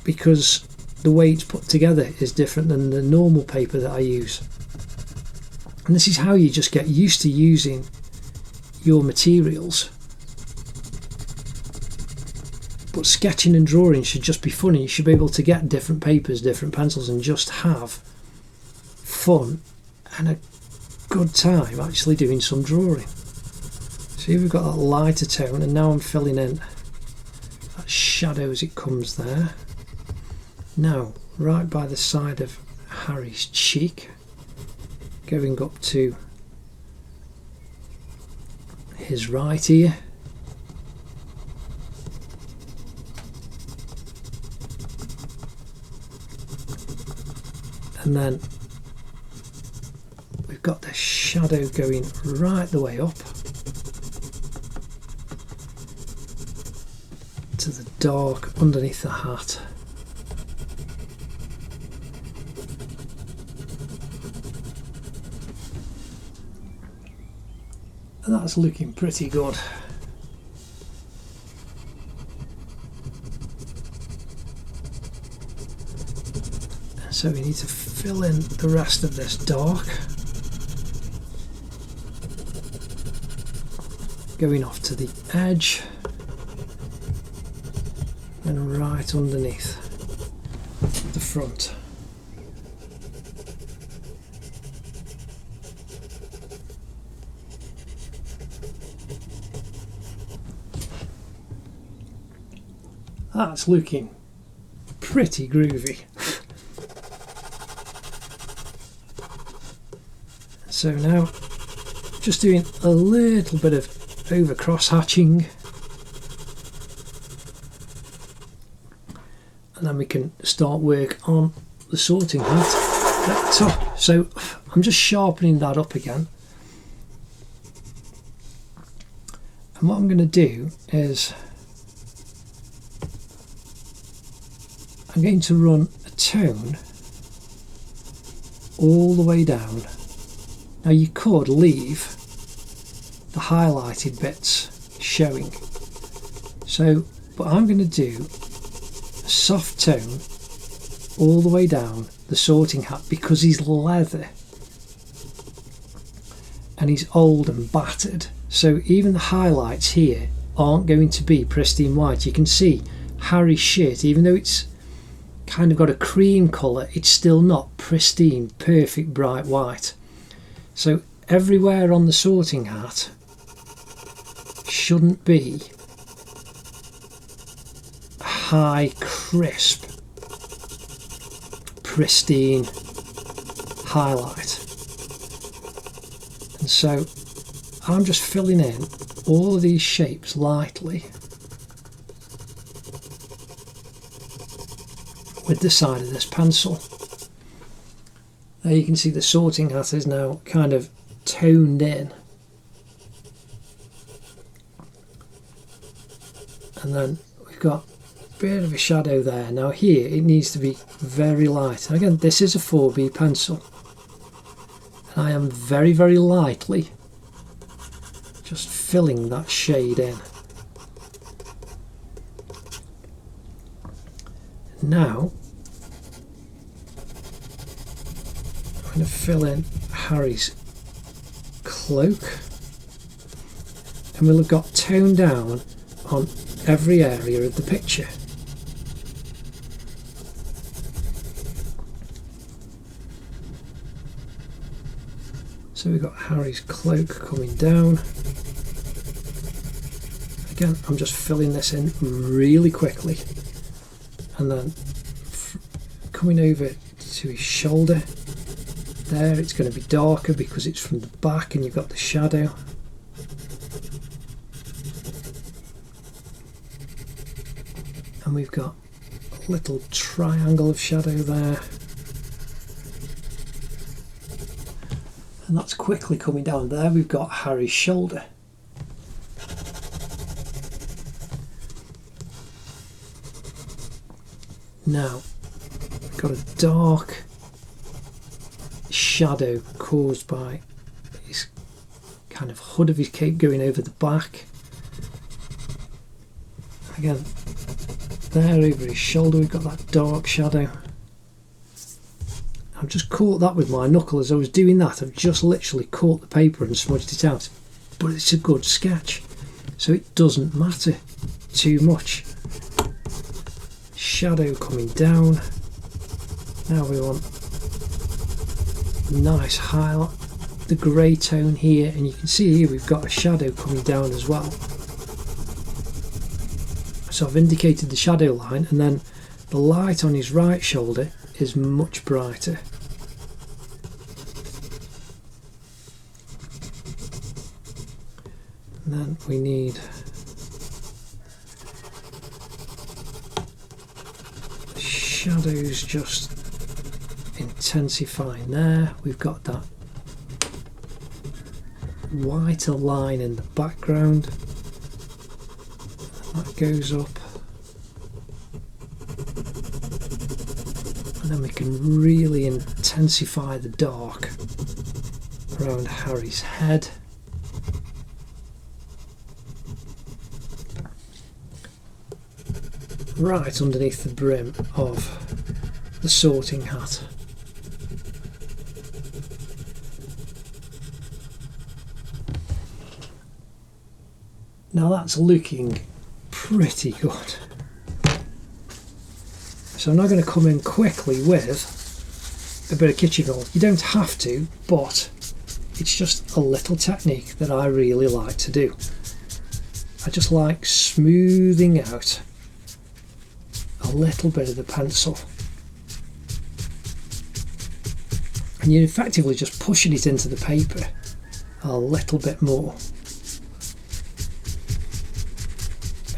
Because the way it's put together is different than the normal paper that I use. And this is how you just get used to using your materials. But sketching and drawing should just be fun. You should be able to get different papers, different pencils, and just have fun and a good time actually doing some drawing. See, we've got that lighter tone, and now I'm filling in that shadow as it comes there. Now, right by the side of Harry's cheek, going up to his right ear. And then we've got the shadow going right the way up to the dark underneath the hat. And that's looking pretty good. So we need to fill in the rest of this dark, going off to the edge and right underneath the front. That's looking pretty groovy. So now, just doing a little bit of over cross hatching, and then we can start work on the sorting hat at the top. So I'm just sharpening that up again, and what I'm going to do is I'm going to run a tone all the way down. Now you could leave the highlighted bits showing. So, but I'm going to do a soft tone all the way down the sorting hat because he's leather and he's old and battered. So even the highlights here aren't going to be pristine white. You can see Harry's shirt, even though it's kind of got a cream colour, it's still not pristine, perfect bright white. So everywhere on the sorting hat shouldn't be high, crisp, pristine highlight. And so I'm just filling in all of these shapes lightly with the side of this pencil. There you can see the sorting hat is now kind of toned in. And then we've got a bit of a shadow there. Now here it needs to be very light. And again, this is a 4B pencil. And I am very, very lightly just filling that shade in. Now I'm going to fill in Harry's cloak, and we'll have got toned down on every area of the picture. So we've got Harry's cloak coming down. Again, I'm just filling this in really quickly, and then coming over to his shoulder. There it's going to be darker because it's from the back and you've got the shadow. And we've got little triangle of shadow there. And that's quickly coming down there. We've got Harry's shoulder. Now, we've got a dark shadow caused by his kind of hood of his cape going over the back. Again, there over his shoulder we've got that dark shadow. I've just caught that with my knuckle. As I was doing that, I've just literally caught the paper and smudged it out. But it's a good sketch, so it doesn't matter too much. Shadow coming down. Now we want nice highlight, the grey tone here, and you can see here we've got a shadow coming down as well. So I've indicated the shadow line, and then the light on his right shoulder is much brighter. And then we need shadows just intensifying there. We've got that whiter line in the background. That goes up. And then we can really intensify the dark around Harry's head. Right underneath the brim of the sorting hat. Now that's looking pretty good. So I'm now going to come in quickly with a bit of kitchen roll. You don't have to, but it's just a little technique that I really like to do. I just like smoothing out a little bit of the pencil, and you're effectively just pushing it into the paper a little bit more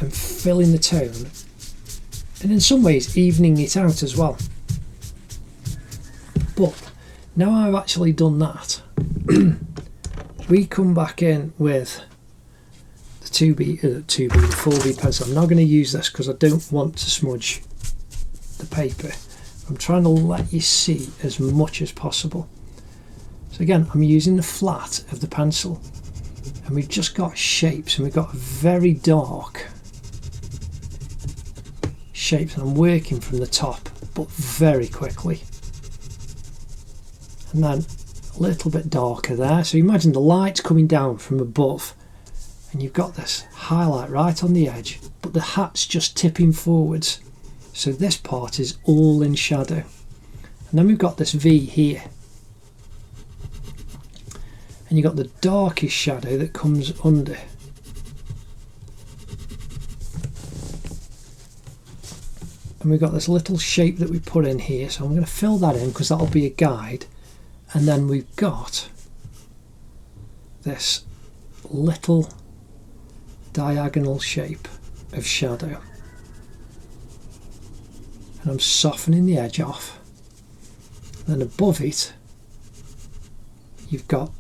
and filling the tone, and in some ways evening it out as well. But now I've actually done that, we come back in with the 2B, the 4B pencil. I'm not going to use this because I don't want to smudge the paper. I'm trying to let you see as much as possible. So again, I'm using the flat of the pencil, and we've just got shapes, and we've got very dark shapes, and I'm working from the top but very quickly, and then a little bit darker there. So imagine the light's coming down from above, and you've got this highlight right on the edge, but the hat's just tipping forwards, so this part is all in shadow. And then we've got this V here, and you've got the darkest shadow that comes under. And we've got this little shape that we put in here, so I'm going to fill that in because that'll be a guide. And then we've got this little diagonal shape of shadow, and I'm softening the edge off. Then above it you've got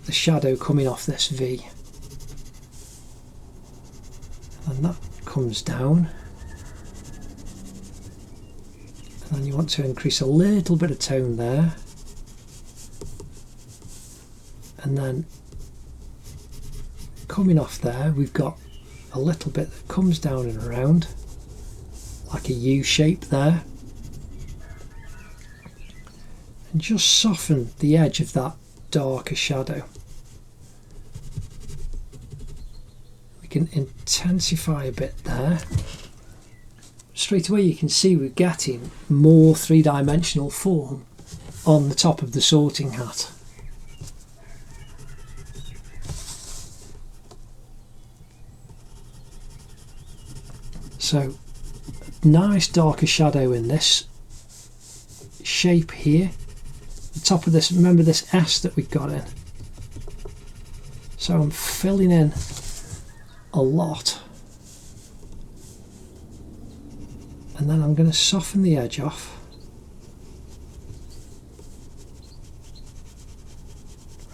the shadow coming off this V, and that comes down, and then you want to increase a little bit of tone there, and then coming off there we've got a little bit that comes down and around like a U shape there, and just soften the edge of that darker shadow. We can intensify a bit there. Straight away you can see we're getting more three-dimensional form on the top of the sorting hat. So nice darker shadow in this shape here. The top of this, remember this S that we've got in. So I'm filling in a lot. And And then I'm going to soften the edge off.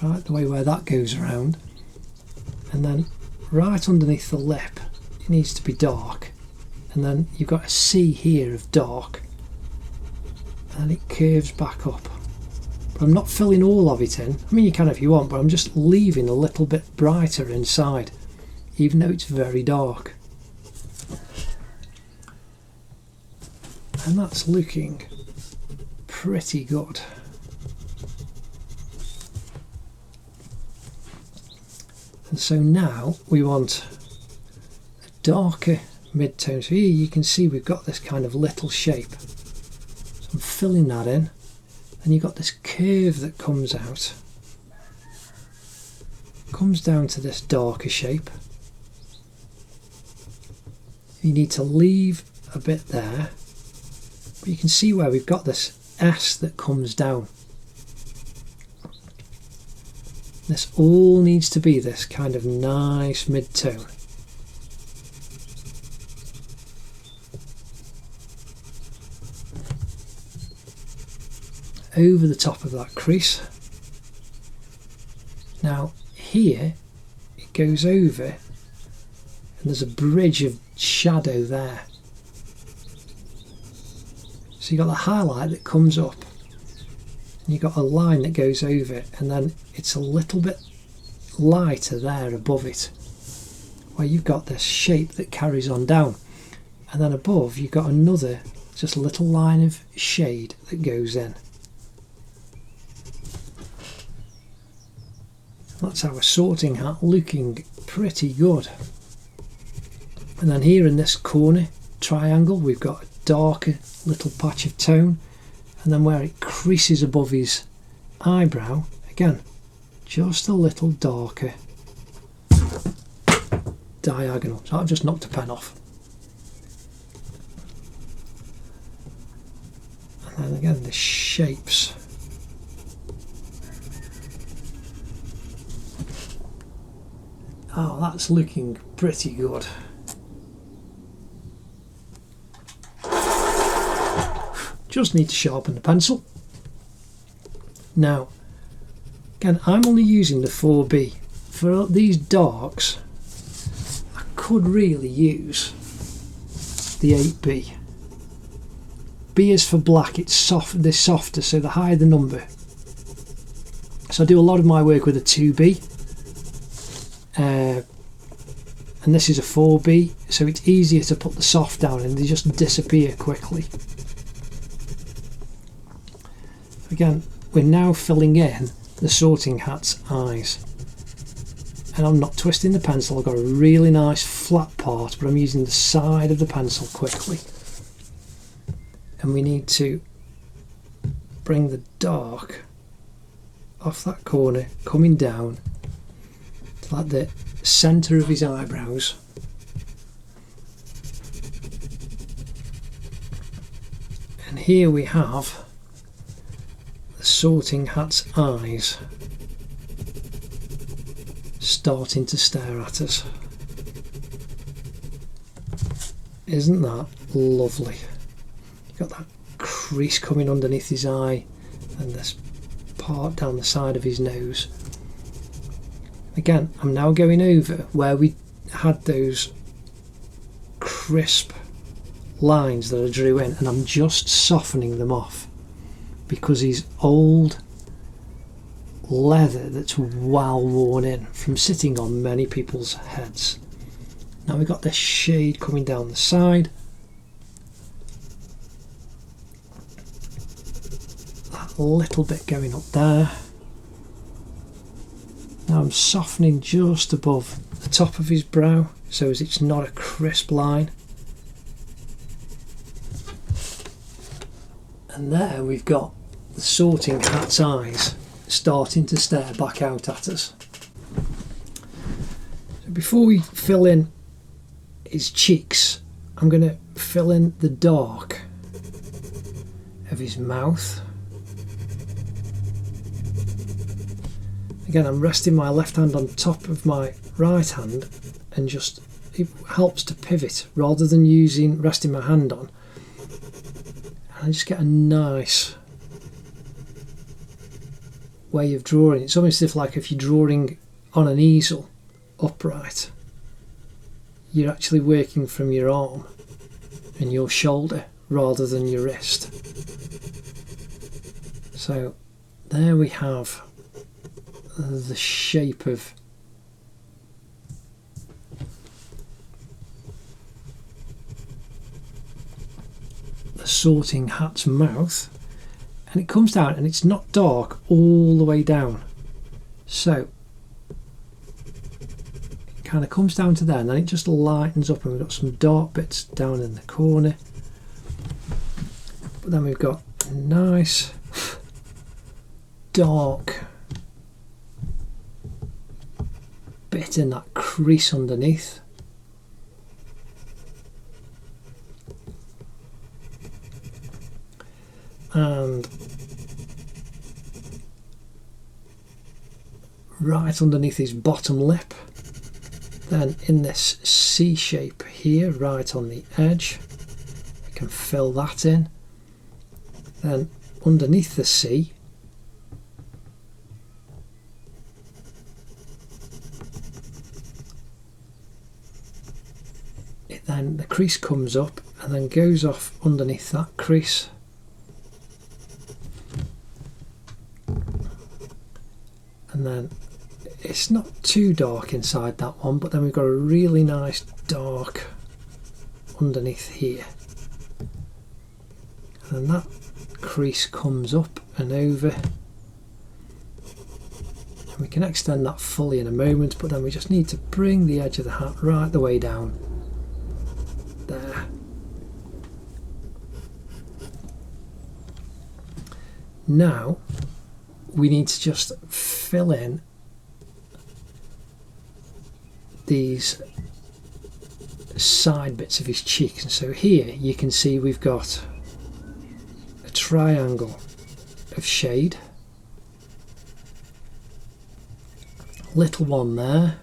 Right the way where that goes around. And then right underneath the lip, it needs to be dark. And then you've got a C here of dark. And it curves back up. But I'm not filling all of it in. I mean, you can if you want, but I'm just leaving a little bit brighter inside, even though it's very dark. And that's looking pretty good. And so now we want a darker mid-tone. So here you can see we've got this kind of little shape. So I'm filling that in. And you've got this curve that comes out. Comes down to this darker shape. You need to leave a bit there. But you can see where we've got this S that comes down. This all needs to be this kind of nice mid-tone. Over the top of that crease. Now here it goes over and there's a bridge of shadow there. So you've got the highlight that comes up and you've got a line that goes over it, and then it's a little bit lighter there above it where you've got this shape that carries on down, and then above you've got another just a little line of shade that goes in. That's our sorting hat looking pretty good. And then here in this corner triangle we've got a darker little patch of tone, and then where it creases above his eyebrow, again just a little darker diagonal. So I've just knocked a pen off. And then again the shapes. Oh, that's looking pretty good. Just need to sharpen the pencil. Now, again, I'm only using the 4B. For these darks, I could really use the 8B. B is for black, it's soft, they're softer, so the higher the number. So I do a lot of my work with a 2B. And this is a 4B, so it's easier to put the soft down and they just disappear quickly. Again, we're now filling in the sorting hat's eyes, and I'm not twisting the pencil. I've got a really nice flat part, but I'm using the side of the pencil quickly, and we need to bring the dark off that corner, coming down to like the centre of his eyebrows. And here we have the sorting hat's eyes starting to stare at us. Isn't that lovely? You've got that crease coming underneath his eye and this part down the side of his nose. Again, I'm now going over where we had those crisp lines that I drew in, and I'm just softening them off because he's old leather that's well worn in from sitting on many people's heads. Now we've got this shade coming down the side. That little bit going up there. Now I'm softening just above the top of his brow so as it's not a crisp line. And there we've got the sorting hat's eyes starting to stare back out at us. So before we fill in his cheeks, I'm going to fill in the dark of his mouth. Again, I'm resting my left hand on top of my right hand, and just it helps to pivot rather than resting my hand on. and I just get a nice way of drawing. It's almost as if, like, if you're drawing on an easel upright, you're actually working from your arm and your shoulder rather than your wrist. So there we have the shape of the Sorting Hat's mouth, and it comes down and it's not dark all the way down, so it kind of comes down to there and then it just lightens up, and we've got some dark bits down in the corner, but then we've got a nice dark bit in that crease underneath. And right underneath his bottom lip, then in this C shape here, right on the edge, we can fill that in. Then underneath the C, then the crease comes up and then goes off underneath that crease. And then it's not too dark inside that one, but then we've got a really nice dark underneath here. And that crease comes up and over. And we can extend that fully in a moment, but then we just need to bring the edge of the hat right the way down. There. Now we need to just fill in these side bits of his cheek. And so here you can see we've got a triangle of shade, little one there,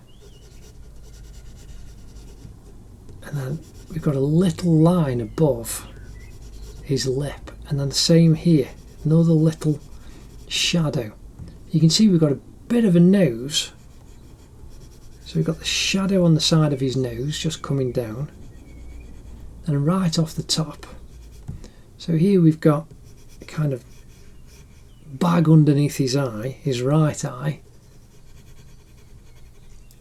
and then we've got a little line above his lip, and then the same here, another little shadow. You can see we've got a bit of a nose, so we've got the shadow on the side of his nose just coming down, and right off the top. So here we've got a kind of bag underneath his eye, his right eye,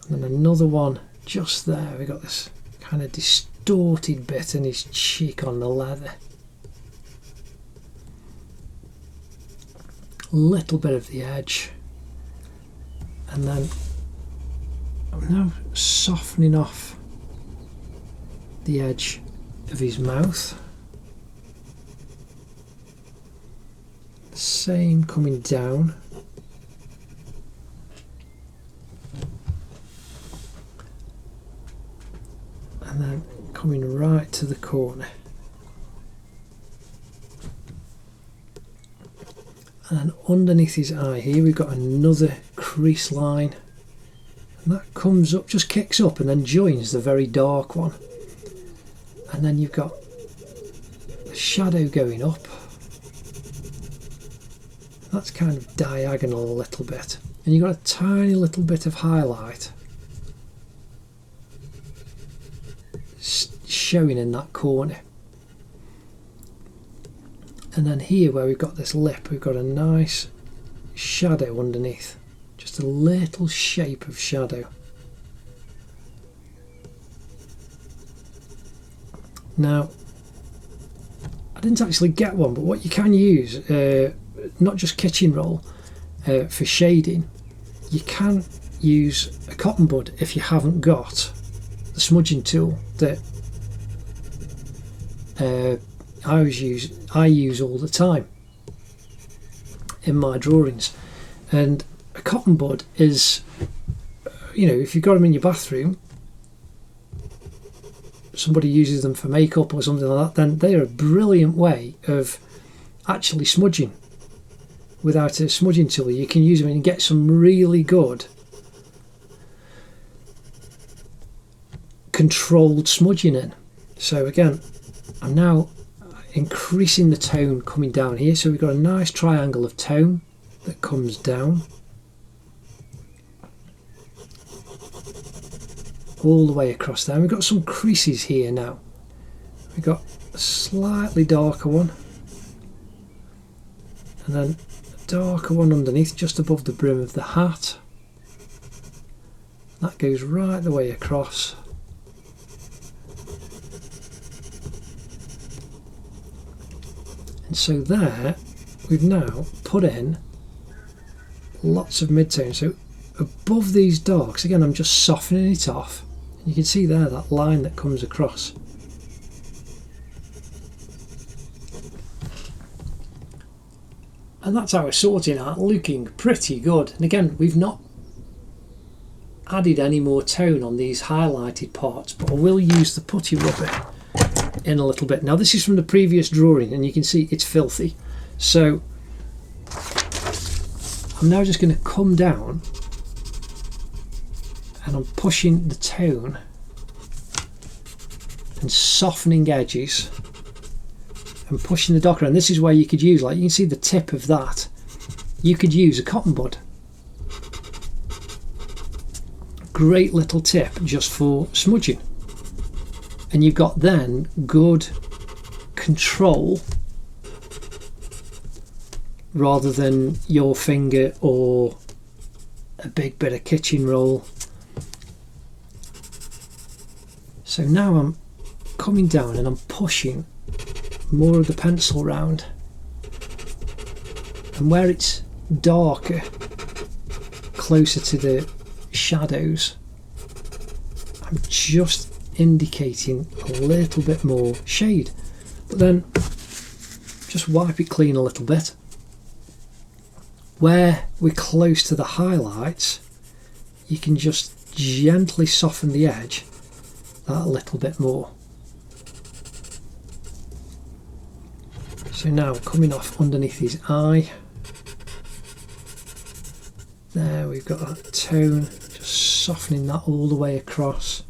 and then another one just there. We've got this kind of distorted bit in his cheek on the leather. Little bit of the edge, and then I'm now softening off the edge of his mouth. The same coming down, and then coming right to the corner. And then underneath his eye here we've got another crease line, and that comes up, just kicks up and then joins the very dark one. And then you've got a shadow going up, that's kind of diagonal a little bit, and you've got a tiny little bit of highlight showing in that corner. And then here where we've got this lip, we've got a nice shadow underneath, just a little shape of shadow. Now, I didn't actually get one, but what you can use, not just kitchen roll for shading, you can use a cotton bud if you haven't got the smudging tool that I use all the time in my drawings. And a cotton bud is, you know, if you've got them in your bathroom, somebody uses them for makeup or something like that, then they're a brilliant way of actually smudging. Without a smudging tool, you can use them and get some really good controlled smudging in. So again, I'm now increasing the tone coming down here. So we've got a nice triangle of tone that comes down all the way across there. We've got some creases here now. We've got a slightly darker one, and then a darker one underneath, just above the brim of the hat. That goes right the way across. And so there, we've now put in lots of midtones. So above these darks, again, I'm just softening it off. You can see there that line that comes across. And that's our sorting out, looking pretty good. And again, we've not added any more tone on these highlighted parts, but I will use the putty rubber in a little bit. Now this is from the previous drawing, and you can see it's filthy. So I'm now just going to come down, and I'm pushing the tone and softening edges and pushing the darker. And this is where you could use, like you can see the tip of that, you could use a cotton bud. Great little tip just for smudging. And you've got then good control rather than your finger or a big bit of kitchen roll. So now I'm coming down and I'm pushing more of the pencil round, and where it's darker, closer to the shadows, I'm just indicating a little bit more shade, but then just wipe it clean a little bit. Where we're close to the highlights, you can just gently soften the edge that a little bit more. So now coming off underneath his eye, there we've got that tone, just softening that all the way across.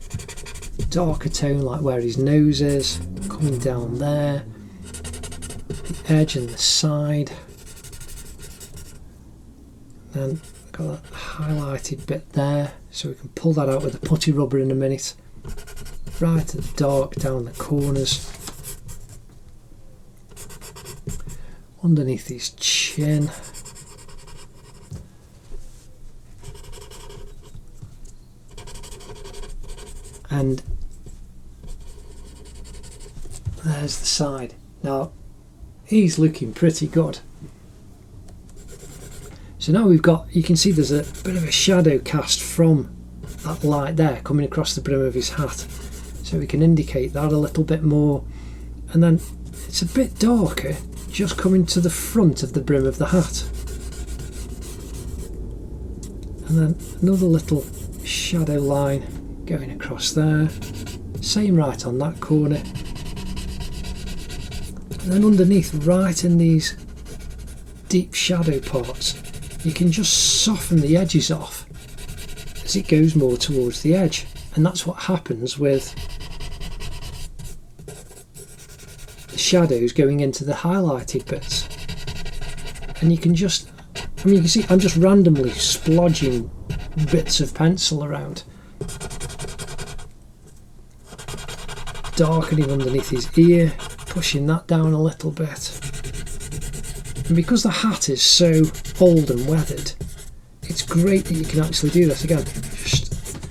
Darker tone like where his nose is, coming down there, the edge and the side. Then we've got that highlighted bit there, so we can pull that out with the putty rubber in a minute. Right at the dark down the corners. Underneath his chin. And there's the side. Now he's looking pretty good. So now we've got, you can see there's a bit of a shadow cast from that light there coming across the brim of his hat. So we can indicate that a little bit more. And then it's a bit darker just coming to the front of the brim of the hat. And then another little shadow line going across there. Same right on that corner. And then underneath, right in these deep shadow parts, you can just soften the edges off as it goes more towards the edge. And that's what happens with the shadows going into the highlighted bits. And you can just, I mean, you can see I'm just randomly splodging bits of pencil around, darkening underneath his ear, pushing that down a little bit. And because the hat is so old and weathered, it's great that you can actually do this again, just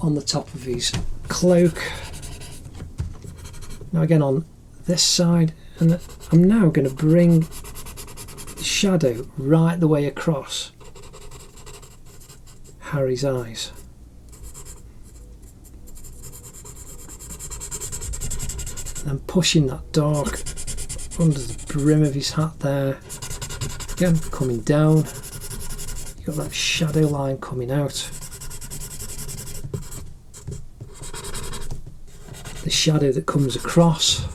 on the top of his cloak. Now again on this side, and I'm now going to bring the shadow right the way across Harry's eyes. And then pushing that dark under the brim of his hat there. Again, coming down. You've got that shadow line coming out. The shadow that comes across.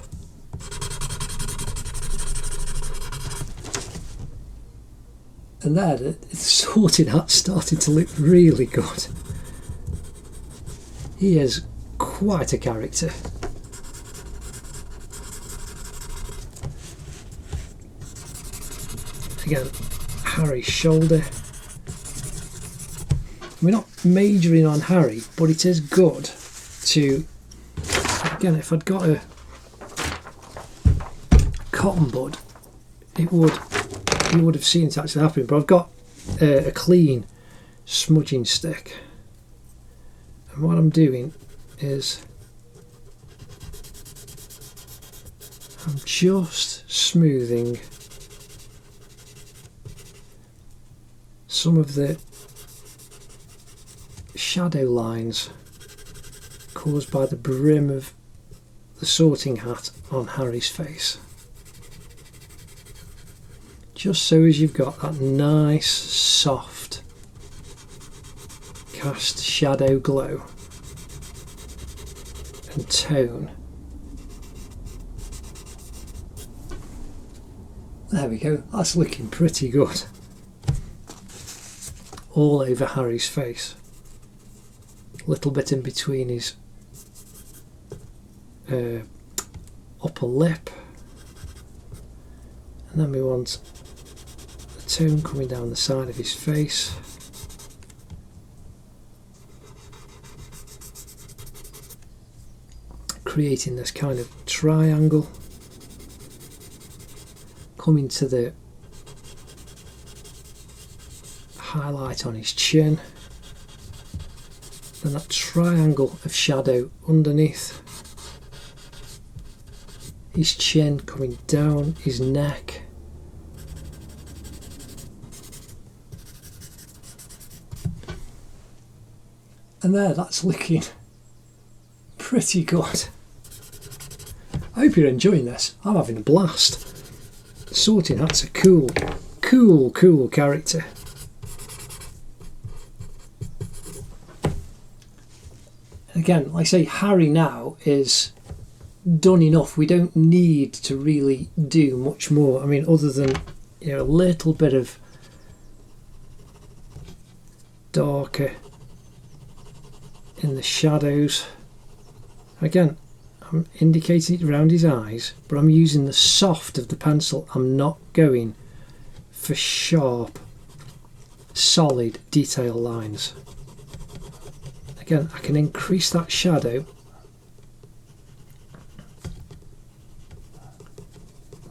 And there, the sorted hat started to look really good. He is quite a character. again, Harry's shoulder. We're not majoring on Harry, but it is good to, again, if I'd got a cotton bud, you would have seen it actually happen, but I've got a clean smudging stick, and what I'm doing is I'm just smoothing some of the shadow lines caused by the brim of the sorting hat on Harry's face, just so as you've got that nice soft cast shadow glow and tone. There we go, that's looking pretty good. All over Harry's face. A little bit in between his upper lip. And then we want the tone coming down the side of his face. Creating this kind of triangle. Coming to the highlight on his chin, then that triangle of shadow underneath his chin, coming down his neck, and there, that's looking pretty good. I hope you're enjoying this. I'm having a blast. Sorting Hat's a cool character. Again, like I say, Harry now is done enough. We don't need to really do much more. I mean, other than, you know, a little bit of darker in the shadows. Again, I'm indicating it around his eyes, but I'm using the soft of the pencil. I'm not going for sharp, solid detail lines. Again, I can increase that shadow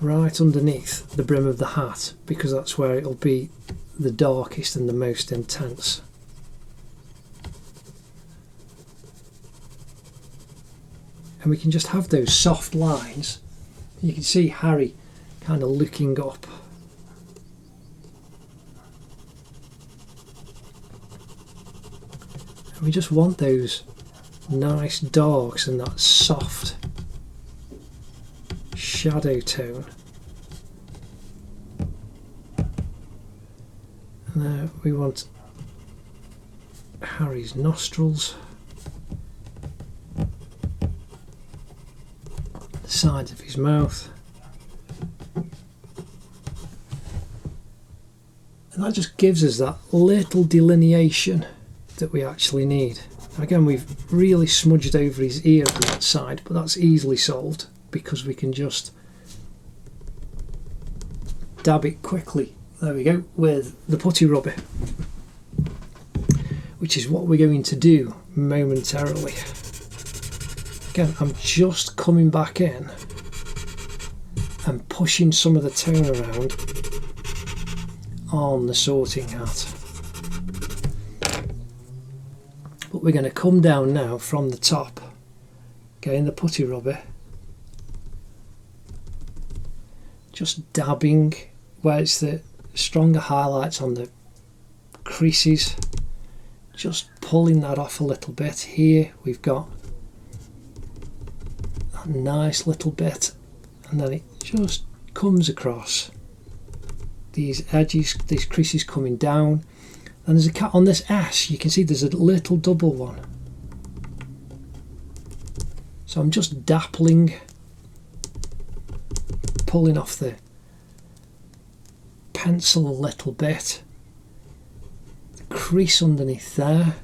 right underneath the brim of the hat, because that's where it'll be the darkest and the most intense. And we can just have those soft lines. You can see Harry kind of looking up. And we just want those nice darks and that soft shadow tone. And there we want Harry's nostrils. Sides of his mouth, and that just gives us that little delineation that we actually need. Again, we've really smudged over his ear on that side, but that's easily solved because we can just dab it quickly, there we go, with the putty rubber, which is what we're going to do momentarily. Again, I'm just coming back in and pushing some of the tone around on the sorting hat. But we're going to come down now from the top, getting the putty rubber, just dabbing where it's the stronger highlights on the creases, just pulling that off a little bit. Here we've got that nice little bit, and then it just comes across these edges, these creases coming down. And there's a cat on this S, you can see there's a little double one. So I'm just dappling, pulling off the pencil a little bit. The crease underneath there,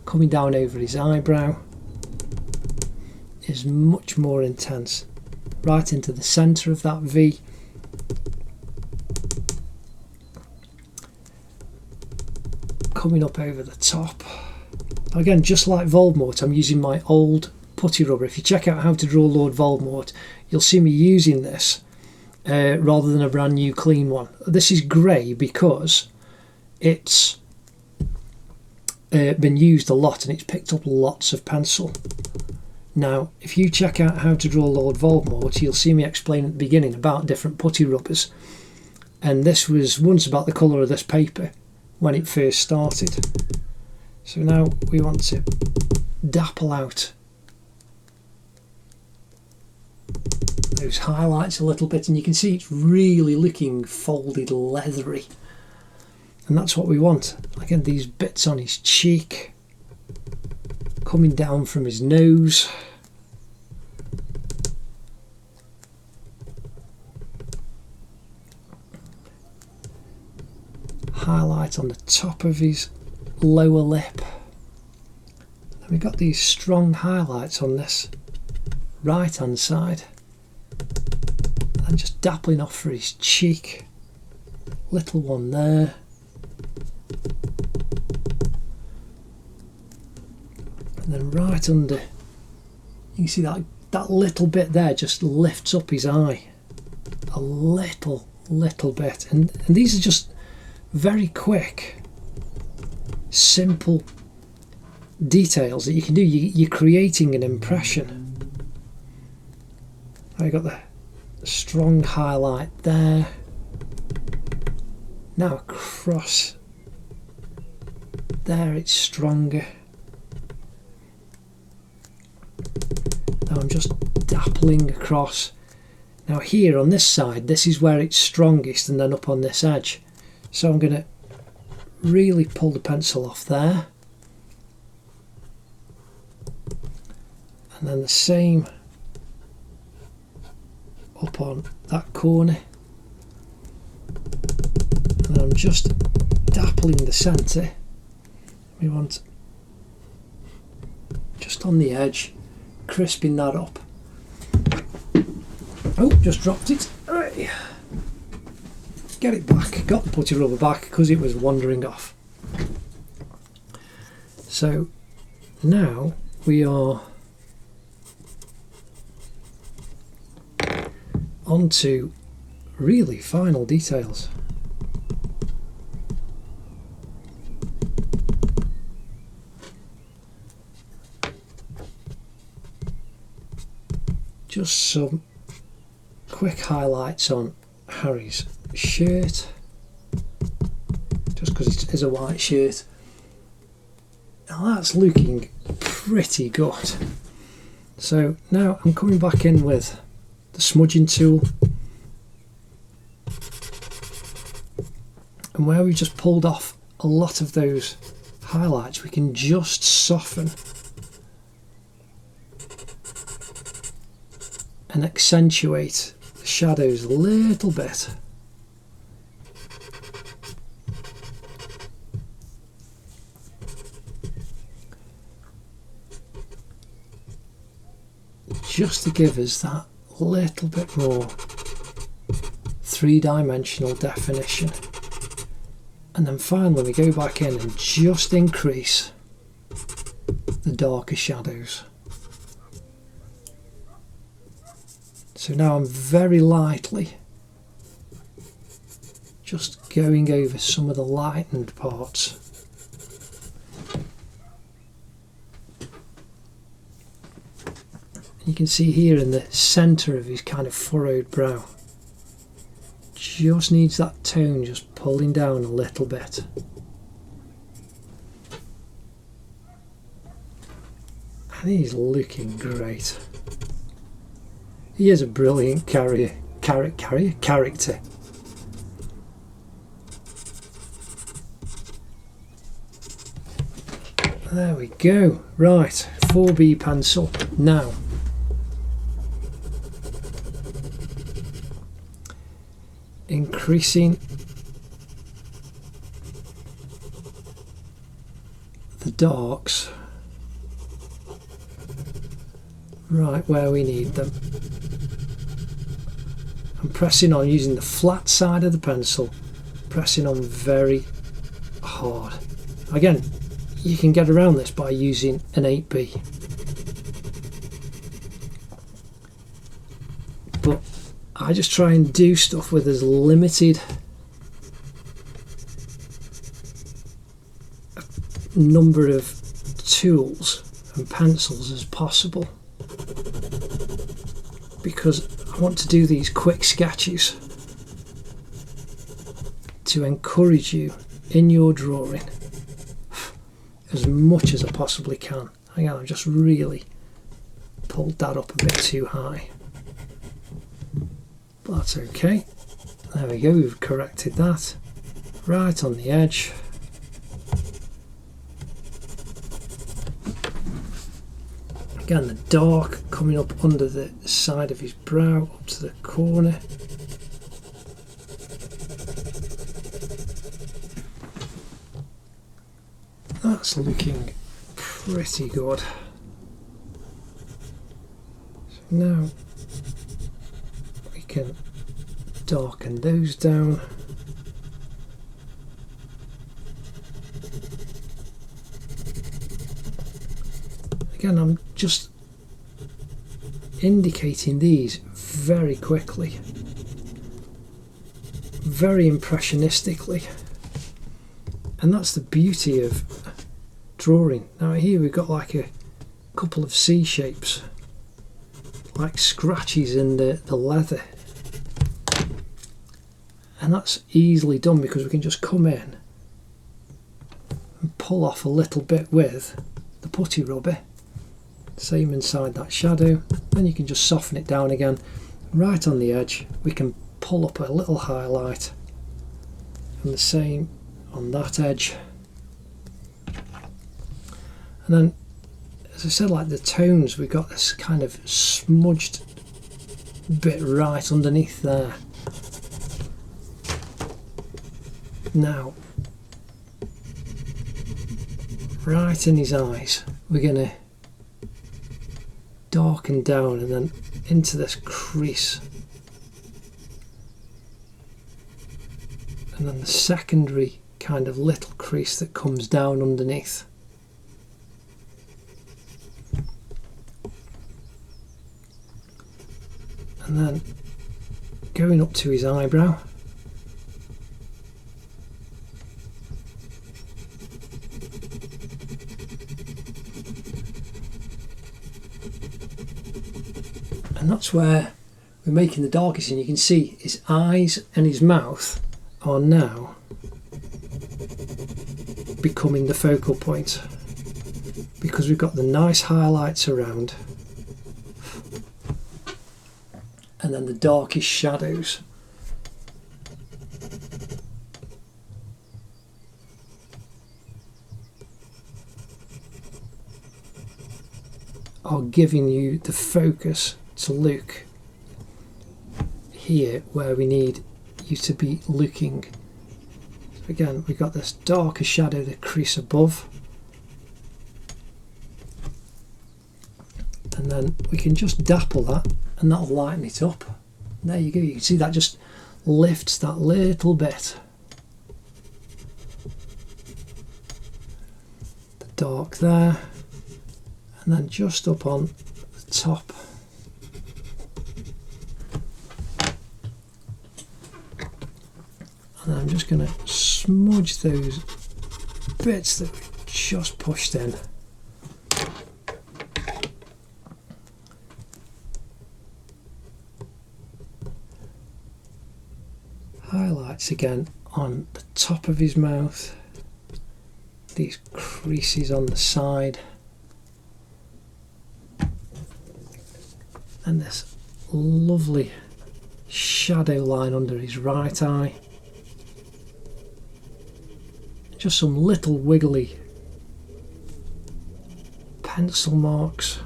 coming down over his eyebrow, is much more intense. Right into the centre of that V. coming up over the top. Again, just like Voldemort, I'm using my old putty rubber. If you check out how to draw Lord Voldemort, you'll see me using this rather than a brand new clean one. This is grey because it's been used a lot and it's picked up lots of pencil. Now, if you check out how to draw Lord Voldemort, you'll see me explain at the beginning about different putty rubbers. And this was once about the colour of this paper when it first started. So now we want to dapple out those highlights a little bit, and you can see it's really looking folded leathery. And that's what we want. Again, these bits on his cheek, coming down from his nose. Highlight on the top of his lower lip. Then we've got these strong highlights on this right hand side. And just dappling off for his cheek. Little one there. And then right under, you can see that little bit there just lifts up his eye a little bit. And these are just very quick, simple details that you can do. You're creating an impression. I got the strong highlight there. Now across there it's stronger. Now I'm just dappling across. Now here on this side, this is where it's strongest, and then up on this edge. So I'm going to really pull the pencil off there. And then the same up on that corner. And then I'm just dappling the centre. We want just on the edge, crisping that up. Oh, just dropped it. Right. Get it back. Got the putty rubber back because it was wandering off. So now we are on to really final details. Just some quick highlights on Harry's shirt, just because it is a white shirt. Now that's looking pretty good. So now I'm coming back in with the smudging tool, and where we just pulled off a lot of those highlights, we can just soften and accentuate the shadows a little bit. Just to give us that little bit more three-dimensional definition. And then finally we go back in and just increase the darker shadows. So now I'm very lightly just going over some of the lightened parts. You can see here in the centre of his kind of furrowed brow, just needs that tone just pulling down a little bit. And he's looking great. He is a brilliant character. There we go. Right, 4B pencil. Now, increasing the darks right where we need them. I'm pressing on using the flat side of the pencil, pressing on very hard. Again, you can get around this by using an 8B. But I just try and do stuff with as limited number of tools and pencils as possible, because I want to do these quick sketches to encourage you in your drawing as much as I possibly can. Again, I've just really pulled that up a bit too high. But that's okay. There we go, we've corrected that. Right on the edge. Again, the dark coming up under the side of his brow, up to the corner. That's looking pretty good. So now we can darken those down. Again, I'm just indicating these very quickly, very impressionistically, and that's the beauty of drawing. Now here we've got like a couple of C shapes, like scratches in the leather, and that's easily done because we can just come in and pull off a little bit with the putty rubber. Same inside that shadow, then you can just soften it down again. Right on the edge we can pull up a little highlight, and the same on that edge. And then, as I said, like the tones, we've got this kind of smudged bit right underneath there. Now, right in his eyes, we're going to darken down and then into this crease, and then the secondary kind of little crease that comes down underneath. And then going up to his eyebrow. And that's where we're making the darkest, and you can see his eyes and his mouth are now becoming the focal point, because we've got the nice highlights around and then the darkest shadows. Are giving you the focus to look here where we need you to be looking. Again, we've got this darker shadow, the crease above, and then we can just dapple that and that'll lighten it up. There you go, you can see that just lifts that little bit. The dark there, and then just up on the top. And I'm just going to smudge those bits that we just pushed in. Highlights again on the top of his mouth, these creases on the side, and this lovely shadow line under his right eye. Just some little wiggly pencil marks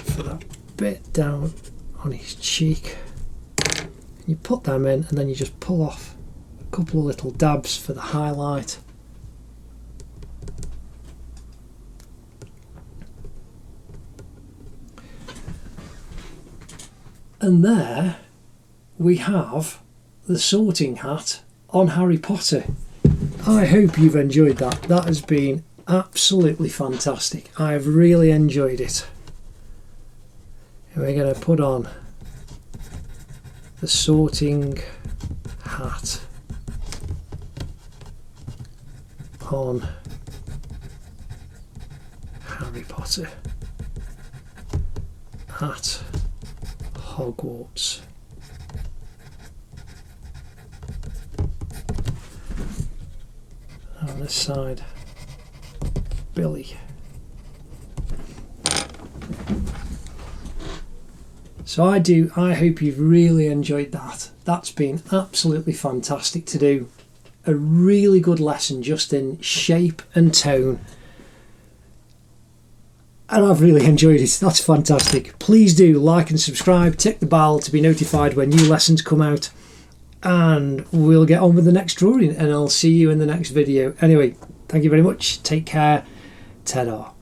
for that bit down on his cheek. You put them in and then you just pull off a couple of little dabs for the highlight. And there we have the sorting hat on Harry Potter. I hope you've enjoyed that. That has been absolutely fantastic. I've really enjoyed it. And we're going to put on the sorting hat on Harry Potter at Hogwarts. On this side, Billy. So I hope you've really enjoyed that. That's been absolutely fantastic to do. A really good lesson just in shape and tone. And I've really enjoyed it. That's fantastic. Please do like and subscribe, tick the bell to be notified when new lessons come out. And we'll get on with the next drawing, and I'll see you in the next video. Anyway, thank you very much. Take care. Ta-da.